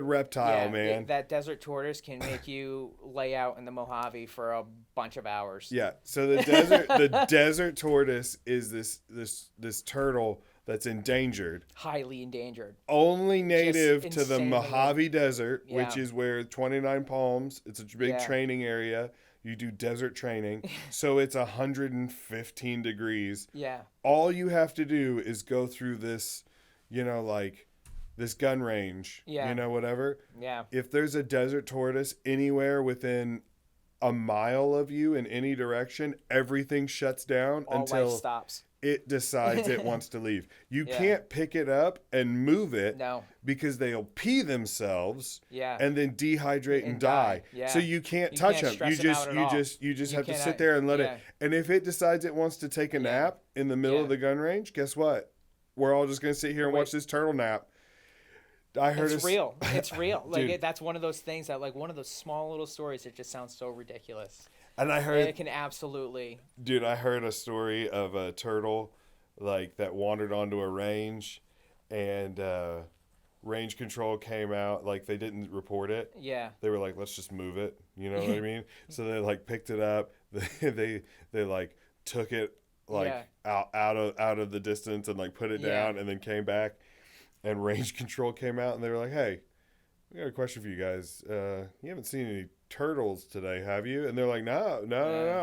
A: reptile, man.
B: That desert tortoise can make you lay out in the Mojave for a bunch of hours.
A: Yeah. So the desert tortoise is this turtle that's endangered.
B: Highly endangered.
A: Only native to the Mojave Desert, which is where 29 Palms, it's a big training area. You do desert training. So it's 115 degrees.
B: Yeah.
A: All you have to do is go through this, like this gun range, whatever.
B: Yeah.
A: If there's a desert tortoise anywhere within a mile of you in any direction, everything shuts down until
B: life stops.
A: It decides it wants to leave. You can't pick it up and move it because they'll pee themselves and then dehydrate and die. Yeah. So you can't touch them. You just have to sit there and let it. And if it decides it wants to take a nap in the middle of the gun range, guess what? We're all just going to sit here and watch this turtle nap.
B: It's real. It's real. Like that's one of those things that like one of those small little stories that just sounds so ridiculous.
A: And I heard
B: it can absolutely.
A: Dude, I heard a story of a turtle like that wandered onto a range, and range control came out. Like they didn't report it.
B: Yeah.
A: They were like, let's just move it. You know what I mean? So they like picked it up. They like took it like out of the distance and like put it down, and then came back, and range control came out, and they were like, hey, we got a question for you guys. You haven't seen any turtles today, have you? And they're like, no.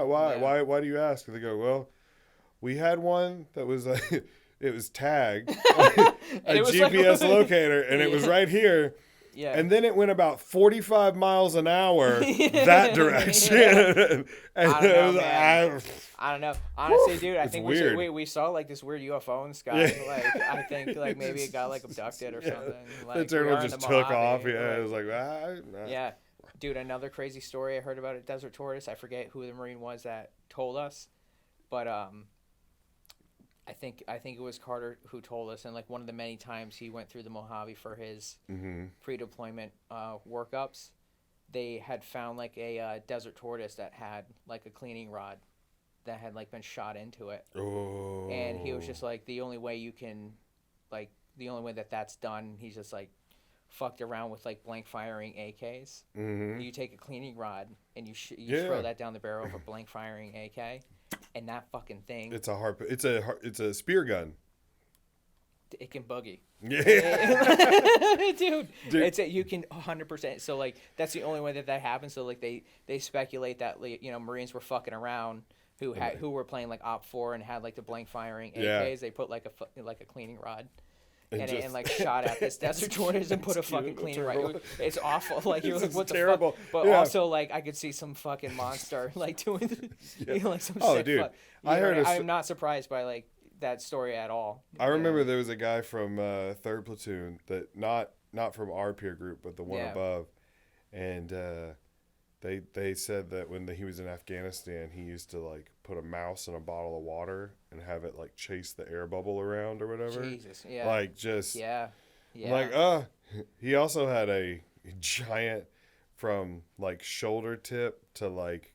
A: Why do you ask? And they go, well, we had one that was it was tagged a GPS locator, and it was right here. Yeah. And then it went about 45 miles an hour that direction.
B: I don't know. Honestly, dude, I think we saw like this weird UFO in the sky. Yeah. Like I think like maybe it got like abducted or something. Like,
A: the turtle just took off. Yeah, it was like nah.
B: Yeah. Dude, another crazy story I heard about a desert tortoise. I forget who the Marine was that told us, but I think it was Carter who told us, and like one of the many times he went through the Mojave for his pre-deployment workups, they had found like a desert tortoise that had like a cleaning rod that had like been shot into it.
A: Oh.
B: And he was just like, the only way that's done, he's just like fucked around with like blank firing AKs.
A: Mm-hmm.
B: You take a cleaning rod and you throw that down the barrel of a blank firing AK, and that fucking thing.
A: It's a spear gun.
B: It can boogie.
A: Yeah.
B: Dude. You can 100%. So like that's the only way that happens. So like they speculate that Marines were fucking around who were playing like Op 4 and had like the blank firing AKs.
A: Yeah.
B: They put like a cleaning rod.
A: And
B: like shot at this Desert Tortoise and put a fucking cleaner right. It's awful. Like you're like, what the
A: terrible.
B: fuck? But also like I could see some fucking monster like doing like some sick
A: dude.
B: fuck. I'm not surprised by like that story at all.
A: I remember there was a guy from 3rd Platoon that not from our peer group, but the one above, and they said that when he was in Afghanistan, he used to like put a mouse in a bottle of water and have it like chase the air bubble around or whatever.
B: Jesus, yeah.
A: Like just
B: like
A: he also had a giant from like shoulder tip to like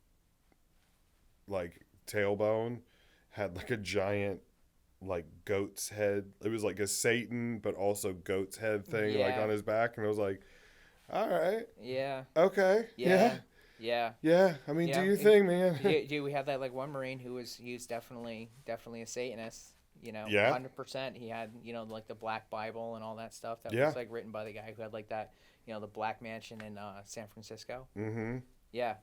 A: tailbone, had like a giant like goat's head. It was like a Satan but also goat's head thing like on his back, and I was like, all right, okay, yeah. I mean, do your thing, man.
B: Dude, we had that like one Marine he was definitely a Satanist. 100%. He had like the Black Bible and all that stuff that was like written by the guy who had like that the Black Mansion in San Francisco.
A: Mm-hmm.
B: Yeah.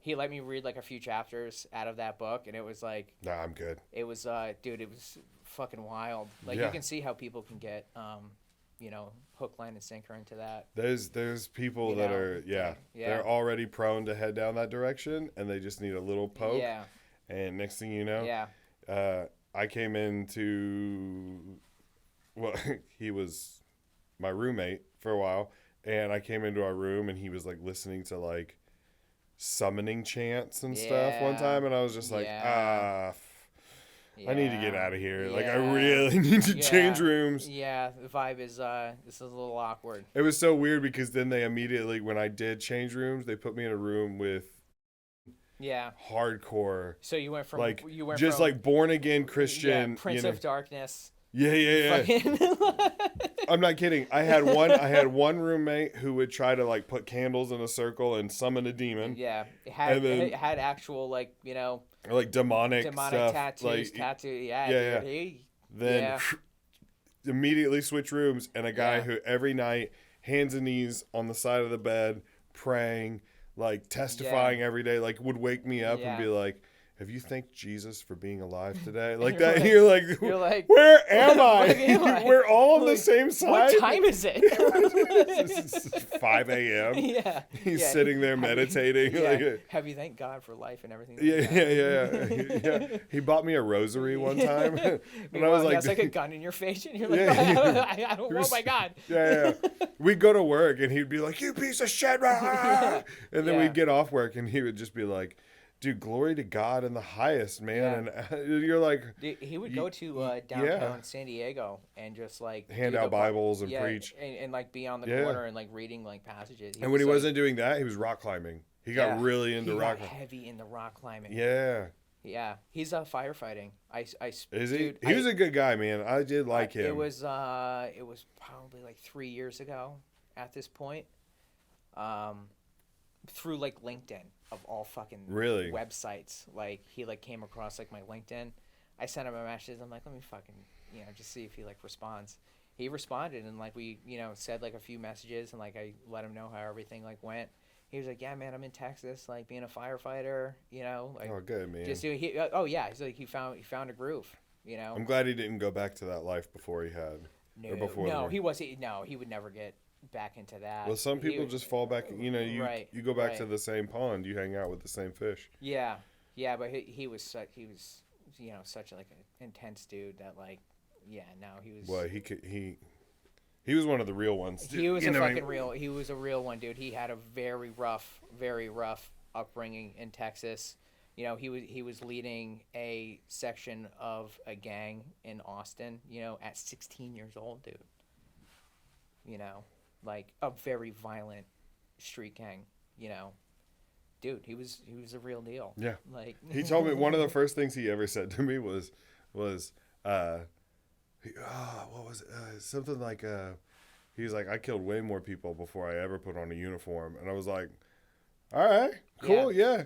B: He let me read like a few chapters out of that book, and it was like,
A: nah, I'm good.
B: It was dude, it was fucking wild. Like you can see how people can get hook, line, and sinker into that.
A: There's people that are they're already prone to head down that direction, and they just need a little poke.
B: Yeah.
A: And next thing you know, I came into, well, he was my roommate for a while, and I came into our room, and he was like listening to like summoning chants and stuff one time, and I was just like, I need to get out of here. Like I really need to change rooms.
B: Yeah, the vibe is this is a little awkward.
A: It was so weird because then they immediately, when I did change rooms, they put me in a room with hardcore.
B: So you went from
A: like like born again Christian,
B: Prince of Darkness.
A: Yeah. I'm not kidding. I had one roommate who would try to like put candles in a circle and summon a demon.
B: Yeah, it had actual like
A: like demonic stuff.
B: tattoos,
A: like,
B: tattoo.
A: Yeah. Then immediately switch rooms, and a guy who every night hands and knees on the side of the bed praying, like testifying every day, like would wake me up and be like, have you thanked Jesus for being alive today? Like that. Like, you're like, where am I? We're all on the same side.
B: What time is it?
A: It's 5 a.m.
B: Yeah.
A: He's sitting there meditating.
B: Have you thanked God for life and everything?
A: Yeah. He bought me a rosary one time. And I was like,
B: that's like a gun in your face, and you're like, I don't. Oh my God.
A: Yeah. We'd go to work, and he'd be like, you piece of shit. And then we'd get off work, and he would just be like, dude, glory to God in the highest, man. And you're like...
B: Dude, he would go to downtown San Diego and just, like...
A: hand out Bibles and preach.
B: And, like, be on the corner and, like, reading, like, passages.
A: And when he wasn't doing that, he was rock climbing. He got really into rock climbing.
B: Heavy into rock climbing.
A: Yeah.
B: Yeah. He's firefighting.
A: Is he?
B: Dude,
A: he was a good guy, man. I did like him.
B: It was probably, like, 3 years ago at this point. Through, like, LinkedIn. Of all fucking websites, like he like came across like my LinkedIn. I sent him a message. I'm like, let me fucking just see if he like responds. He responded, and like we said like a few messages, and like I let him know how everything like went. He was like, yeah, man, I'm in Texas, like being a firefighter, like,
A: oh, good, man.
B: Just he's like he found a groove,
A: I'm glad he didn't go back to that life before he had.
B: He would never get back into that.
A: Well, some people just fall back. You go back to the same pond. You hang out with the same fish.
B: Yeah, but he was such like an intense dude that like he was.
A: Well, he was one of the real ones.
B: He was real. He was a real one, dude. He had a very rough upbringing in Texas. He was leading a section of a gang in Austin. At 16 years old, dude. Like a very violent street gang, dude, he was a real deal.
A: Yeah.
B: Like
A: He told me one of the first things he ever said to me was what was it? Something like he was like, I killed way more people before I ever put on a uniform, and I was like, all right, cool, yeah.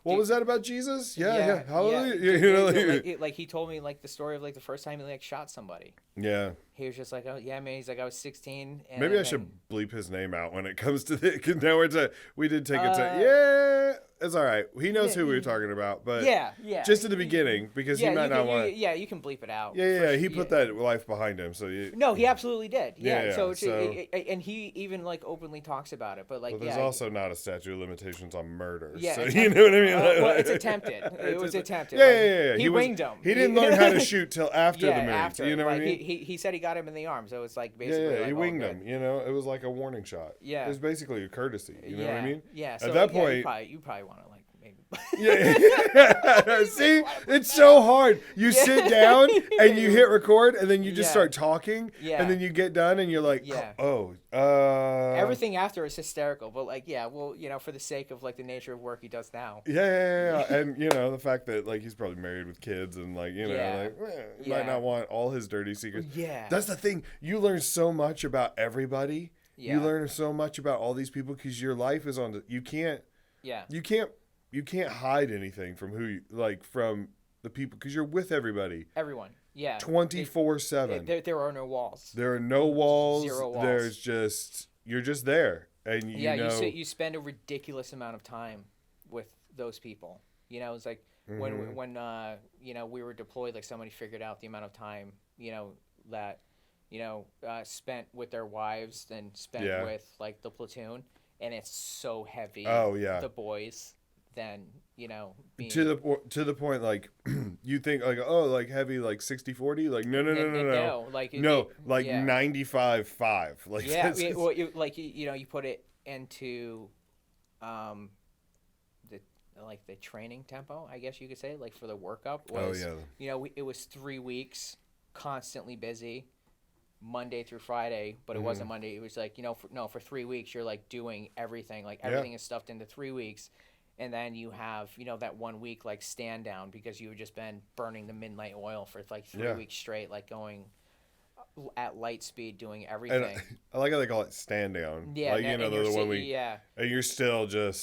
A: What was that about Jesus? Yeah. Hallelujah.
B: Like he told me like the story of like the first time he like shot somebody.
A: Yeah.
B: He was just like, oh yeah, man. He's like, I was 16. And
A: maybe I should bleep his name out when it comes to the. Cause now we did take it to. Yeah, it's all right. He knows who we were talking about, but
B: yeah.
A: Just in the beginning because he might not want.
B: Yeah, you can bleep it out.
A: Yeah. He put that life behind him, so.
B: No, he absolutely did. Yeah. So
A: and
B: he even like openly talks about it, but like.
A: Well, there's also not a statute of limitations on murder.
B: Yeah.
A: So you know what I mean.
B: Well, it's attempted. It was attempted.
A: Yeah.
B: He winged him.
A: He didn't learn how to shoot till after the marriage.
B: After.
A: You know what I mean?
B: He said he got him in the arm, so it's like basically.
A: Yeah,
B: like,
A: he winged him. You know, it was like a warning shot.
B: Yeah.
A: It was basically a courtesy. You know what I mean?
B: Yeah. So
A: at that point,
B: you probably want to like maybe.
A: Yeah. See, it's so hard. You sit down and you hit record, and then you just start talking, and then you get done, and you're like,
B: Everything after is hysterical, but like, well, for the sake of like the nature of work he does now.
A: Yeah. And the fact that like he's probably married with kids, and like he might not want all his dirty secrets.
B: Yeah.
A: That's the thing. You learn so much about everybody.
B: Yeah.
A: You learn so much about all these people because your life is on. You can't hide anything from from the people because you're with everybody.
B: Everyone. Yeah.
A: 24/7.
B: There are no walls.
A: There are no walls.
B: 0 walls.
A: There's just you're just there, and
B: you spend a ridiculous amount of time with those people. It's like when we were deployed, like somebody figured out the amount of time that spent with their wives and spent with like the platoon, and it's so heavy.
A: Oh yeah.
B: The boys. Than being...
A: to the point like you think like like heavy like 60-40 like no like 95-5 like
B: you put it into the training tempo, I guess you could say, like for the workup was it was 3 weeks constantly busy Monday through Friday, but it wasn't Monday. It was like for 3 weeks you're like doing everything, like everything is stuffed into 3 weeks. And then you have, that 1 week like stand down because you had just been burning the midnight oil for like 3 weeks straight, like going at light speed, doing everything.
A: And I like how they call it stand down.
B: Yeah,
A: like, the 1 week.
B: Yeah.
A: And you're still
B: doing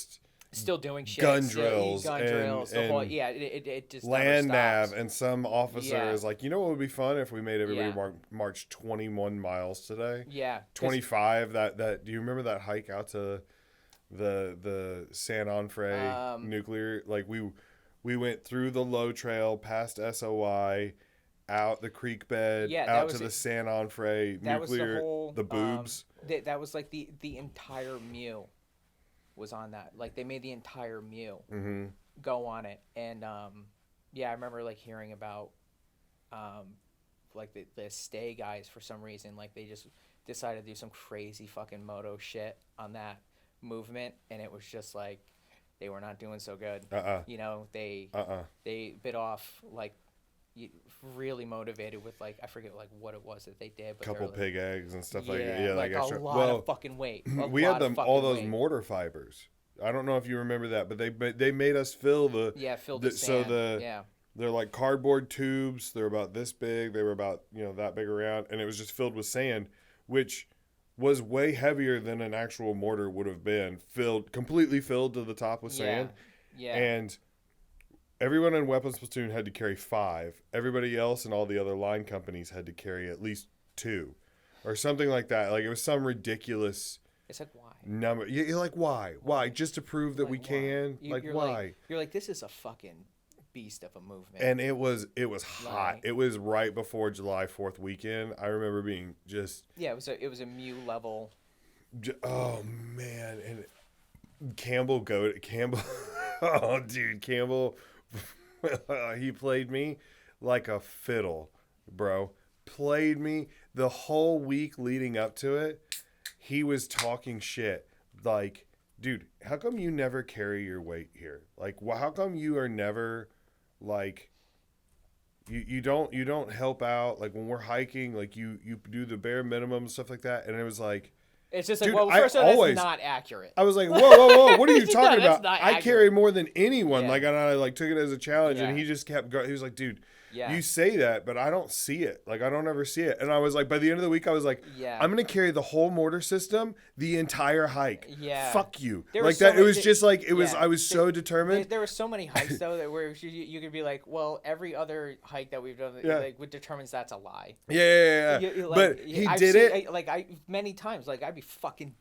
B: shit.
A: Gun drills.
B: The whole, it just
A: land
B: never stops.
A: nav. And some officer is like, what would be fun if we made everybody march 21 miles today?
B: Yeah.
A: 25. That do you remember that hike out to the San Onofre nuclear, like we went through the low trail past SOI out the creek bed out to the San Onofre nuclear, the boobs.
B: That was like the entire meal was on that. Like they made the entire meal go on it. And I remember like hearing about like the stay guys for some reason, like they just decided to do some crazy fucking moto shit on that movement, and it was just like they were not doing so good. They bit off like really motivated with like I forget like what it was that they did, but
A: couple pig eggs and stuff like that.
B: Yeah, like
A: extra.
B: A lot of fucking weight.
A: We had all those mortar fibers. I don't know if you remember that, but they made us fill the
B: sand.
A: So they're like cardboard tubes. They're about this big. They were about that big around, and it was just filled with sand, which was way heavier than an actual mortar would have been, completely filled to the top with sand.
B: Yeah.
A: And everyone in weapons platoon had to carry 5. Everybody else in all the other line companies had to carry at least 2 or something like that. Like it was some ridiculous
B: It's like, why?
A: Number. You're like, why? Why? Just to prove that we can?
B: You're
A: why?
B: You're like, this is a fucking beast of a movement.
A: And it was hot. It was right before July 4th weekend. I remember being just...
B: Yeah, it was a Mew level.
A: Oh, man. And Campbell... Oh, dude, Campbell... he played me like a fiddle, bro. Played me the whole week leading up to it. He was talking shit. Like, dude, how come you never carry your weight here? Like, how come you are never, like, you don't help out? Like, when we're hiking, like, you do the bare minimum and stuff like that. And it was like,
B: It's just like,
A: Dude,
B: well,
A: I
B: first of all,
A: always-
B: that's not accurate.
A: I was like, whoa, what are you
B: No,
A: talking
B: that's
A: about?
B: not
A: I
B: accurate.
A: carry more than anyone.
B: Yeah.
A: Like, and I like took it as a challenge, and
B: Yeah.
A: he just kept going. He was like, dude,
B: Yeah.
A: you say that, but I don't see it. Like, I don't ever see it. And I was like, by the end of the week, I was like,
B: Yeah.
A: I'm going to carry the whole mortar system the entire hike.
B: Yeah.
A: Fuck you.
B: There were
A: Like
B: so
A: that. It
B: many-
A: was just like, it was,
B: yeah.
A: I was so determined.
B: There were so many hikes though that where you could be like, well, every other hike that we've done,
A: Yeah.
B: like, what determines that's a lie.
A: Yeah.
B: Like,
A: But he
B: I've
A: did
B: seen,
A: it.
B: I many times. Like I'd be fucking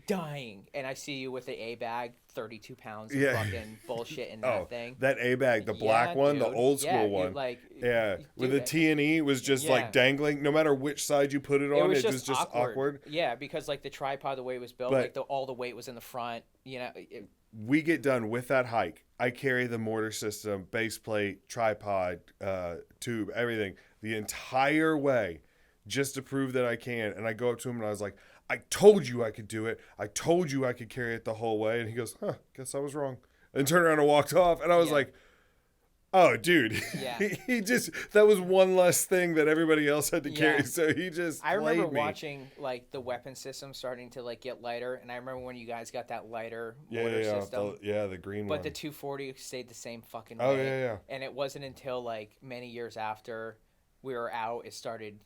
B: dying, and I see you with the A bag, 32 pounds of
A: Yeah.
B: fucking bullshit in that thing.
A: That A bag, the black
B: Yeah,
A: one, the
B: dude.
A: old school
B: Yeah,
A: one.
B: like,
A: Yeah, with the
B: dude,
A: T&E was just
B: Yeah.
A: like dangling. No matter which side you put it on, it was just awkward.
B: Yeah, because like the tripod, the way it was built,
A: But-
B: like all the weight was in the front. You know,
A: We get done with that hike. I carry the mortar system, base plate, tripod, tube, everything, the entire way, just to prove that I can. And I go up to him and I was like, I told you I could do it. I told you I could carry it the whole way. And he goes, guess I was wrong. And turned around and walked off. And I was
B: Yeah.
A: like, oh, dude.
B: Yeah.
A: he just, that was one less thing that everybody else had to carry.
B: Yeah.
A: So he just
B: I remember
A: played me.
B: watching like the weapon system starting to like get lighter, and I remember when you guys got that lighter
A: Yeah,
B: mortar
A: yeah,
B: system.
A: the green one.
B: But the 240 stayed the same fucking
A: Oh,
B: way.
A: yeah.
B: And it wasn't until like many years after we were out, it started,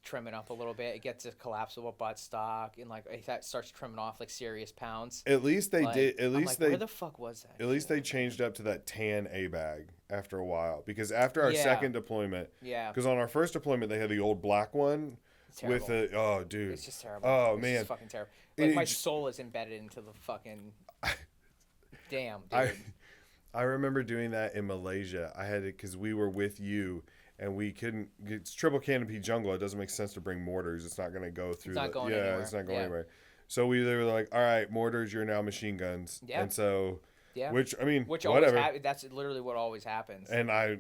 B: trimming up a little bit. It gets a collapsible buttstock, and like it starts trimming off like serious pounds.
A: At least they
B: Like,
A: did. At
B: I'm
A: least
B: like,
A: they.
B: where the fuck was that?
A: At least they changed up to that tan A bag after a while, because after our
B: Yeah.
A: second deployment,
B: Yeah.
A: because on our first deployment they had the old black one
B: It's terrible.
A: with the oh dude,
B: It's just terrible.
A: Oh,
B: It's
A: man.
B: just fucking terrible. Like my
A: It-
B: soul is embedded into the fucking. Damn, dude.
A: I remember doing that in Malaysia. I had it because we were with you. And we couldn't. It's triple canopy jungle. It doesn't make sense to bring mortars. It's not going to go through.
B: It's not going anywhere.
A: It's not going
B: Yeah.
A: anywhere. So they were like, "All right, mortars. You're now machine guns."
B: Yeah.
A: And so,
B: Yeah.
A: which I mean,
B: Which
A: whatever.
B: always that's literally what always happens.
A: And I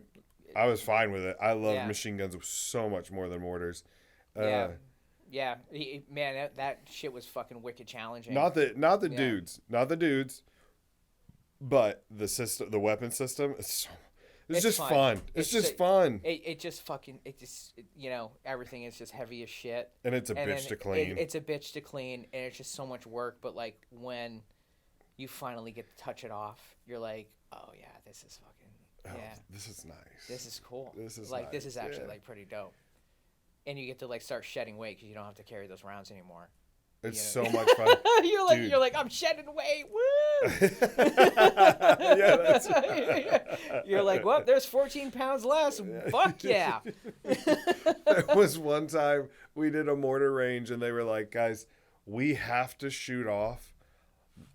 A: was fine with it. I love
B: Yeah.
A: machine guns so much more than mortars.
B: Yeah. Yeah. Man, that shit was fucking wicked challenging.
A: Not the
B: Yeah.
A: dudes, but the system, the weapon system. It's just
B: fun.
A: fun. It's just fun.
B: It just fucking everything is just heavy as shit.
A: And it's a bitch
B: then
A: to clean.
B: It's a bitch to clean, and it's just so much work. But like when you finally get to touch it off, you're like, oh yeah, this is fucking
A: This is nice.
B: this is cool.
A: This is
B: like this
A: nice,
B: is actually
A: yeah.
B: like pretty dope. And you get to like start shedding weight because you don't have to carry those rounds anymore.
A: It's
B: you
A: so
B: know?
A: much fun. Dude.
B: you're like I'm shedding weight. Woo!
A: Yeah, that's
B: You're like, well, there's 14 pounds less. Fuck yeah.
A: There was one time we did a mortar range and they were like, guys, we have to shoot off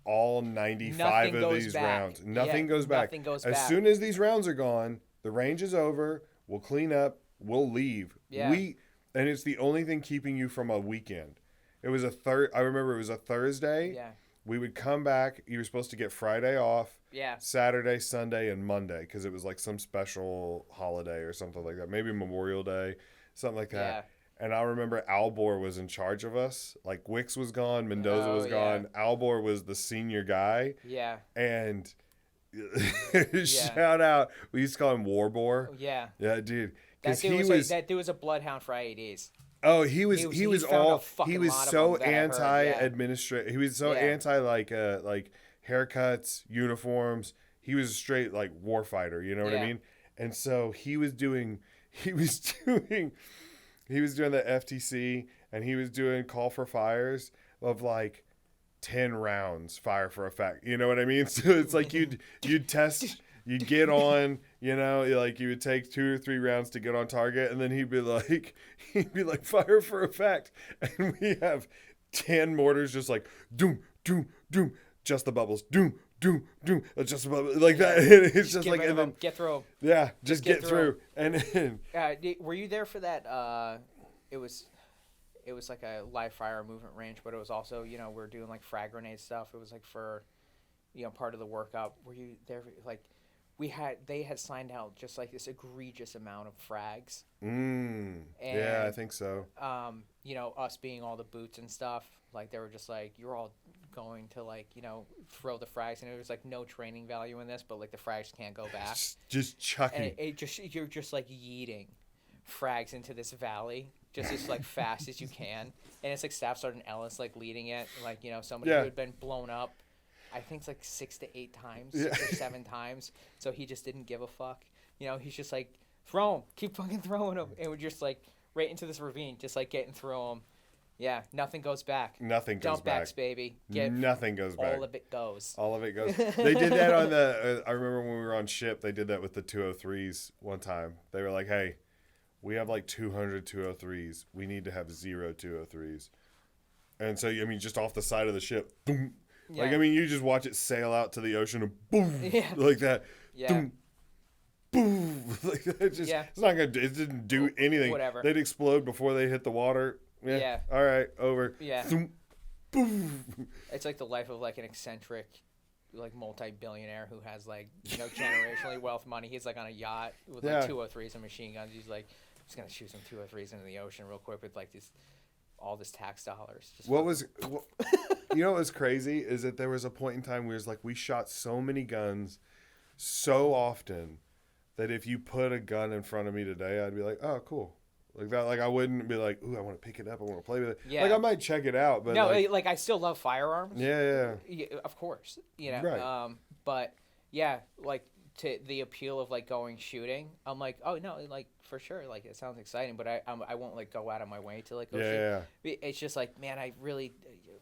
A: all 95
B: Nothing
A: of
B: goes
A: these
B: back.
A: rounds. Nothing
B: Yeah,
A: goes back.
B: nothing goes
A: as
B: back.
A: soon as these rounds are gone, the range is over. We'll clean up. We'll leave.
B: Yeah.
A: And it's the only thing keeping you from a weekend. It was I remember it was a Thursday.
B: Yeah.
A: We would come back. You were supposed to get Friday off.
B: Yeah.
A: Saturday, Sunday, and Monday because it was like some special holiday or something like that. Maybe Memorial Day, something like that.
B: Yeah.
A: And I remember Albor was in charge of us. Like Wicks was gone, Mendoza was gone. Albor was the senior guy.
B: Yeah.
A: And shout out, we used to call him Warbor.
B: Yeah.
A: Yeah, dude. Because
B: That dude was a bloodhound for IEDs.
A: Oh, he was
B: he found a
A: all
B: fucking
A: he was
B: lot of
A: so
B: them that I heard,
A: anti-administrative. He was so
B: Yeah.
A: anti like haircuts, uniforms. He was a straight like war fighter, you know what I
B: Yeah.
A: mean? And so he was doing the FTC and he was doing call for fires of like 10 rounds fire for effect. You know what I mean? So it's like you'd test, you'd get on, like you would take 2 or 3 rounds to get on target, and then he'd be like fire for effect. And we have 10 mortars just like doom, doom, doom, just the bubbles, doom, doom, doom, just the bubbles, like that. It's just like, and then
B: get through 'em.
A: yeah, just get through. And
B: Were you there for that? It was like a live fire movement range, but it was also, we're doing like frag grenade stuff. It was like for, part of the workup. Were you there? Like, they had signed out just like this egregious amount of frags.
A: Yeah, I think so.
B: Us being all the boots and stuff, like they were just like, you're all going to like, throw the frags, and it was like no training value in this, but like the frags can't go back.
A: Just chucking.
B: And you're just like yeeting frags into this valley. just as like fast as you can. And it's like Staff Sergeant Ellis like leading it, like, you know, somebody who had been blown up, I think it's like 6 to 8 times, 6 or 7 times. So he just didn't give a fuck. You know, he's just like, throw him, keep fucking throwing him, and we're just like right into this ravine, just like getting through him. Yeah, nothing goes back.
A: Nothing goes
B: Dump
A: back.
B: backs, baby.
A: Nothing goes back.
B: All of it goes.
A: All of it goes. They did that on the. I remember when we were on ship. They did that with the 203s one time. They were like, "Hey, we have like 200 203s. We need to have 0 203s." And so, I mean, just off the side of the ship, boom.
B: Yeah.
A: Like, I mean, you just watch it sail out to the ocean and boom, like that.
B: Yeah.
A: Boom, boom. Like that. Just, it's not gonna. It didn't do anything.
B: Whatever.
A: They'd explode before they hit the water. Yeah. All right. Over.
B: Yeah.
A: Boom.
B: It's like the life of like an eccentric, like multi-billionaire who has like, you know, generationally wealth money. He's like on a yacht with like 203s and machine guns. He's like, I'm just gonna shoot some 203s into the ocean real quick with like all this tax dollars.
A: You know what was crazy is that there was a point in time where it was like we shot so many guns so often that if you put a gun in front of me today, I'd be like, oh, cool. Like that, like I wouldn't be like, ooh, I want to pick it up, I want to play with it.
B: Yeah.
A: Like I might check it out, but
B: no, like I still love firearms.
A: Yeah,
B: of course, you know.
A: Right.
B: But yeah, like to the appeal of like going shooting, I'm like, oh no, like for sure, like it sounds exciting, but I won't like go out of my way to like go shoot. Yeah. It's just like, man,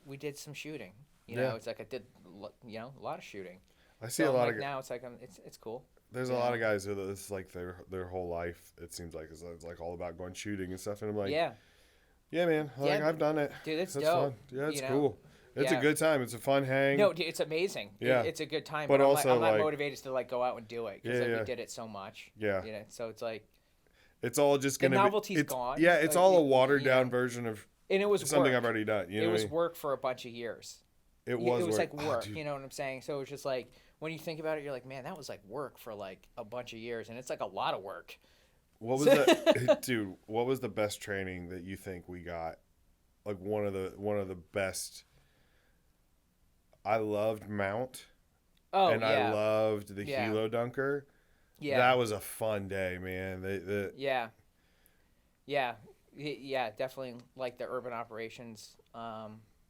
B: we did some shooting. You know, it's like I did, you know, a lot of shooting.
A: I see a lot of
B: now. It's like it's cool.
A: There's a lot of guys who it's like their whole life. It seems like it's like all about going shooting and stuff. And I'm like, yeah, man. Like I've done it.
B: Dude, it's
A: That's
B: dope.
A: fun. Yeah, it's cool. It's a good time. It's a fun hang.
B: No, dude, it's amazing.
A: Yeah,
B: it's a good time.
A: But also,
B: I'm not motivated to like go out and do it because we did it so much.
A: Yeah.
B: You know, so it's like
A: it's all just gonna
B: the novelty's gone.
A: Yeah, it's all a watered down version of.
B: And it was
A: something
B: work.
A: I've already done. You know
B: it was work for a bunch of years.
A: It was work.
B: Like work. You know what I'm saying? So it was just like when you think about it, you're like, man, that was like work for like a bunch of years, and it's like a lot of work.
A: What was the dude? What was the best training that you think we got? Like one of the best. I loved Mount.
B: Oh,
A: and I loved the Helo Dunker.
B: Yeah,
A: that was a fun day, man.
B: Yeah, definitely like the urban operations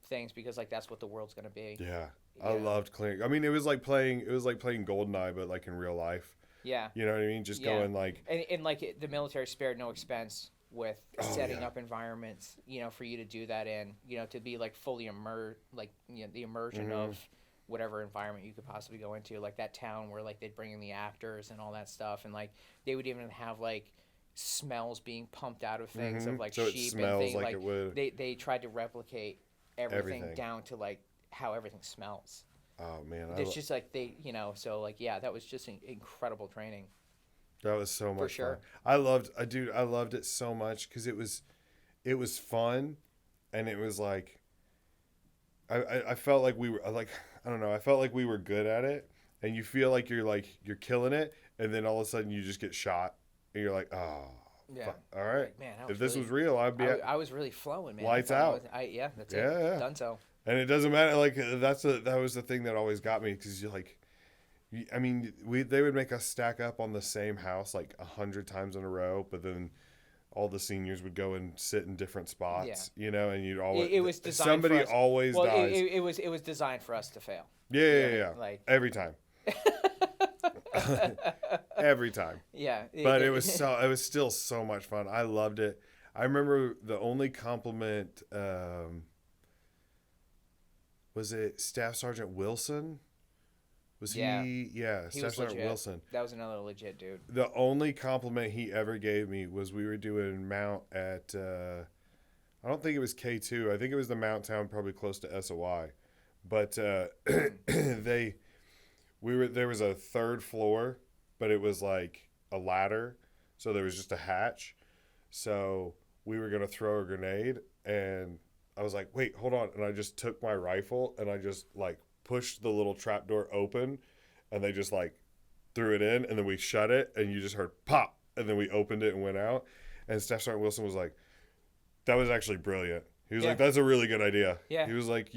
B: things because like that's what the world's gonna be.
A: Yeah. I loved clearing. I mean, it was like playing GoldenEye, but like in real life.
B: Yeah.
A: You know what I mean? Just going like.
B: And like the military spared no expense with setting up environments, you know, for you to do that in, you know, to be like fully immersed, like, you know, the immersion of whatever environment you could possibly go into, like that town where like they'd bring in the actors and all that stuff, and like they would even have like smells being pumped out of things of like
A: so
B: sheep
A: it smells
B: and things
A: like it would.
B: They tried to replicate everything down to like how everything smells.
A: Oh man,
B: it's just like they, you know, so like that was just incredible training.
A: That was so much
B: fun.
A: I loved it so much because it was fun, and it was like I felt like we were like, I don't know, I felt like we were good at it, and you feel like you're killing it, and then all of a sudden you just get shot, and you're like, oh.
B: Yeah.
A: Fuck. All right.
B: Like, man,
A: if this was real, I'd be.
B: I was really flowing, man.
A: Lights out.
B: That's it. Yeah. Done so.
A: And it doesn't matter. Like that was the thing that always got me because you're like, I mean, they would make us stack up on the same house like 100 times in a row, but then all the seniors would go and sit in different spots, you know, and you'd always.
B: It was designed.
A: Somebody
B: for us.
A: always dies.
B: It was designed for us to fail.
A: Yeah.
B: Like
A: every time. Every time.
B: Yeah.
A: But it was still so much fun. I loved it. I remember the only compliment. Was it Staff Sergeant Wilson? Was he? Yeah, Staff Sergeant Wilson.
B: That was another legit dude.
A: The only compliment he ever gave me was we were doing mount at, I don't think it was K2. I think it was the mount town probably close to SOI. But there was a third floor, but it was like a ladder. So there was just a hatch. So we were going to throw a grenade, and I was like, wait, hold on. And I just took my rifle and I just like pushed the little trap door open, and they just like threw it in, and then we shut it, and you just heard pop, and then we opened it and went out. And Staff Sergeant Wilson was like, that was actually brilliant. He was like, that's a really good idea.
B: Yeah.
A: He was like,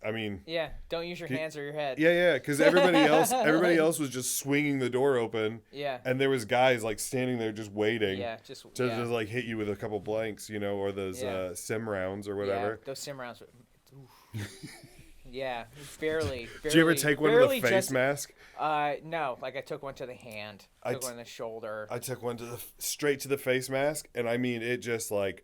A: I mean,
B: yeah, don't use your hands or your head.
A: Yeah, because everybody else was just swinging the door open.
B: Yeah.
A: And there was guys like standing there just waiting.
B: Yeah,
A: just like hit you with a couple blanks, you know, or those sim rounds or whatever.
B: Yeah, those sim rounds. Yeah, barely.
A: Did you ever take one to the face mask?
B: No, like I took one to the hand, took one to the shoulder.
A: I took one straight to the face mask, and I mean it just like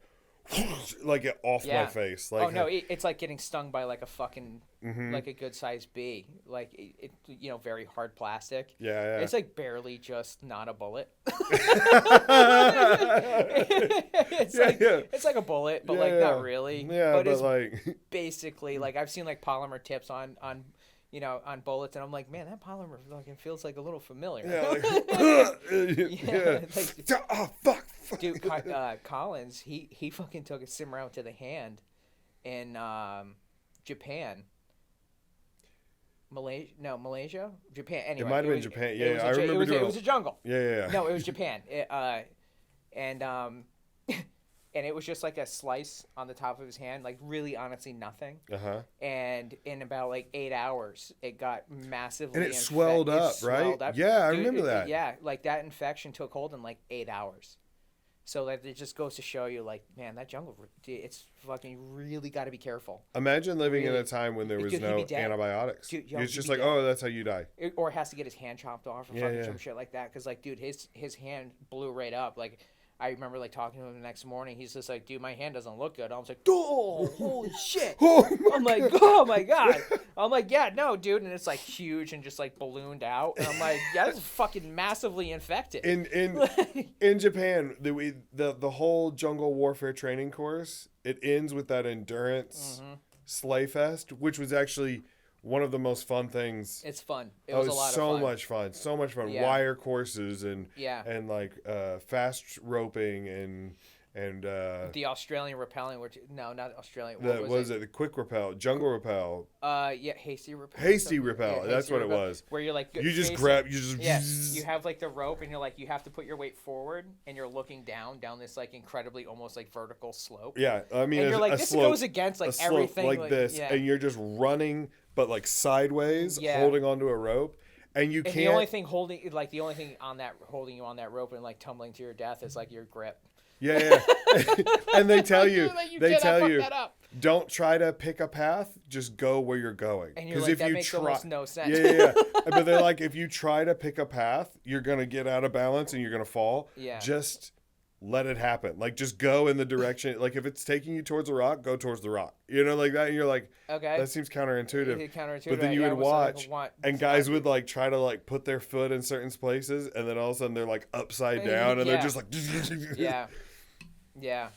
A: it off my face. Like,
B: oh no, it's like getting stung by like a fucking like a good sized bee. Like it you know, very hard plastic.
A: Yeah.
B: It's like barely just not a bullet. It's like a bullet, but like not really.
A: Yeah, but it's like
B: basically like I've seen like polymer tips on you know, on bullets, and I'm like, man, that polymer fucking feels like a little familiar.
A: Yeah, like,
B: like,
A: oh fuck.
B: Dude, Collins, he fucking took a sim round to the hand in Japan. Malaysia? Japan. Anyway,
A: it might have been Japan. Yeah, I remember
B: it was a jungle.
A: Yeah.
B: No, it was Japan. And it was just like a slice on the top of his hand, like really honestly nothing. And in about like 8 hours, it got massively
A: and it swelled up, right? Yeah, I remember that.
B: Yeah, like that infection took hold in like 8 hours. So like it just goes to show you, like, man, that jungle, it's fucking really got to be careful.
A: Imagine living in a time when there was no antibiotics. Dude, it's just like, oh, that's how you die.
B: Or has to get his hand chopped off or fucking some shit like that. Because like, dude, his hand blew right up. Like, I remember like talking to him the next morning. He's just like, dude, my hand doesn't look good. I was like, oh, holy shit. I'm like, oh my God. I'm like, yeah, no, dude. And it's like huge and just like ballooned out. And I'm like, yeah, this is fucking massively infected.
A: In Japan, the whole jungle warfare training course, it ends with that endurance sleigh fest, which was actually one of the most fun things.
B: It's fun. It was a lot of fun.
A: So much fun.
B: Yeah.
A: Wire courses and like fast roping and
B: the Australian rappelling, no, not Australian.
A: What was it? The quick rappel, jungle rappel.
B: Hasty rappel.
A: Hasty rappel. That's what it was.
B: Where you're like,
A: you just
B: you have like the rope and you're like, you have to put your weight forward and you're looking down this like incredibly almost like vertical slope.
A: Yeah, I mean,
B: and you're like, this
A: slope,
B: goes against like everything
A: like this, and you're just running, but like sideways, holding onto a rope. And you can't.
B: The only thing holding you on that rope and like tumbling to your death is like your grip.
A: Yeah. And they tell you, don't try to pick a path, just go where you're going.
B: And you're like, that makes almost no sense.
A: Yeah. But they're like, if you try to pick a path, you're going to get out of balance and you're going to fall.
B: Yeah.
A: Just let it happen. Like, just go in the direction. Like, if it's taking you towards a rock, go towards the rock. You know, like that. And you're like, okay, that seems counterintuitive. But then you would watch, and guys would like try to like put their foot in certain places, and then all of a sudden they're like upside down, and they're just like,
B: Yeah.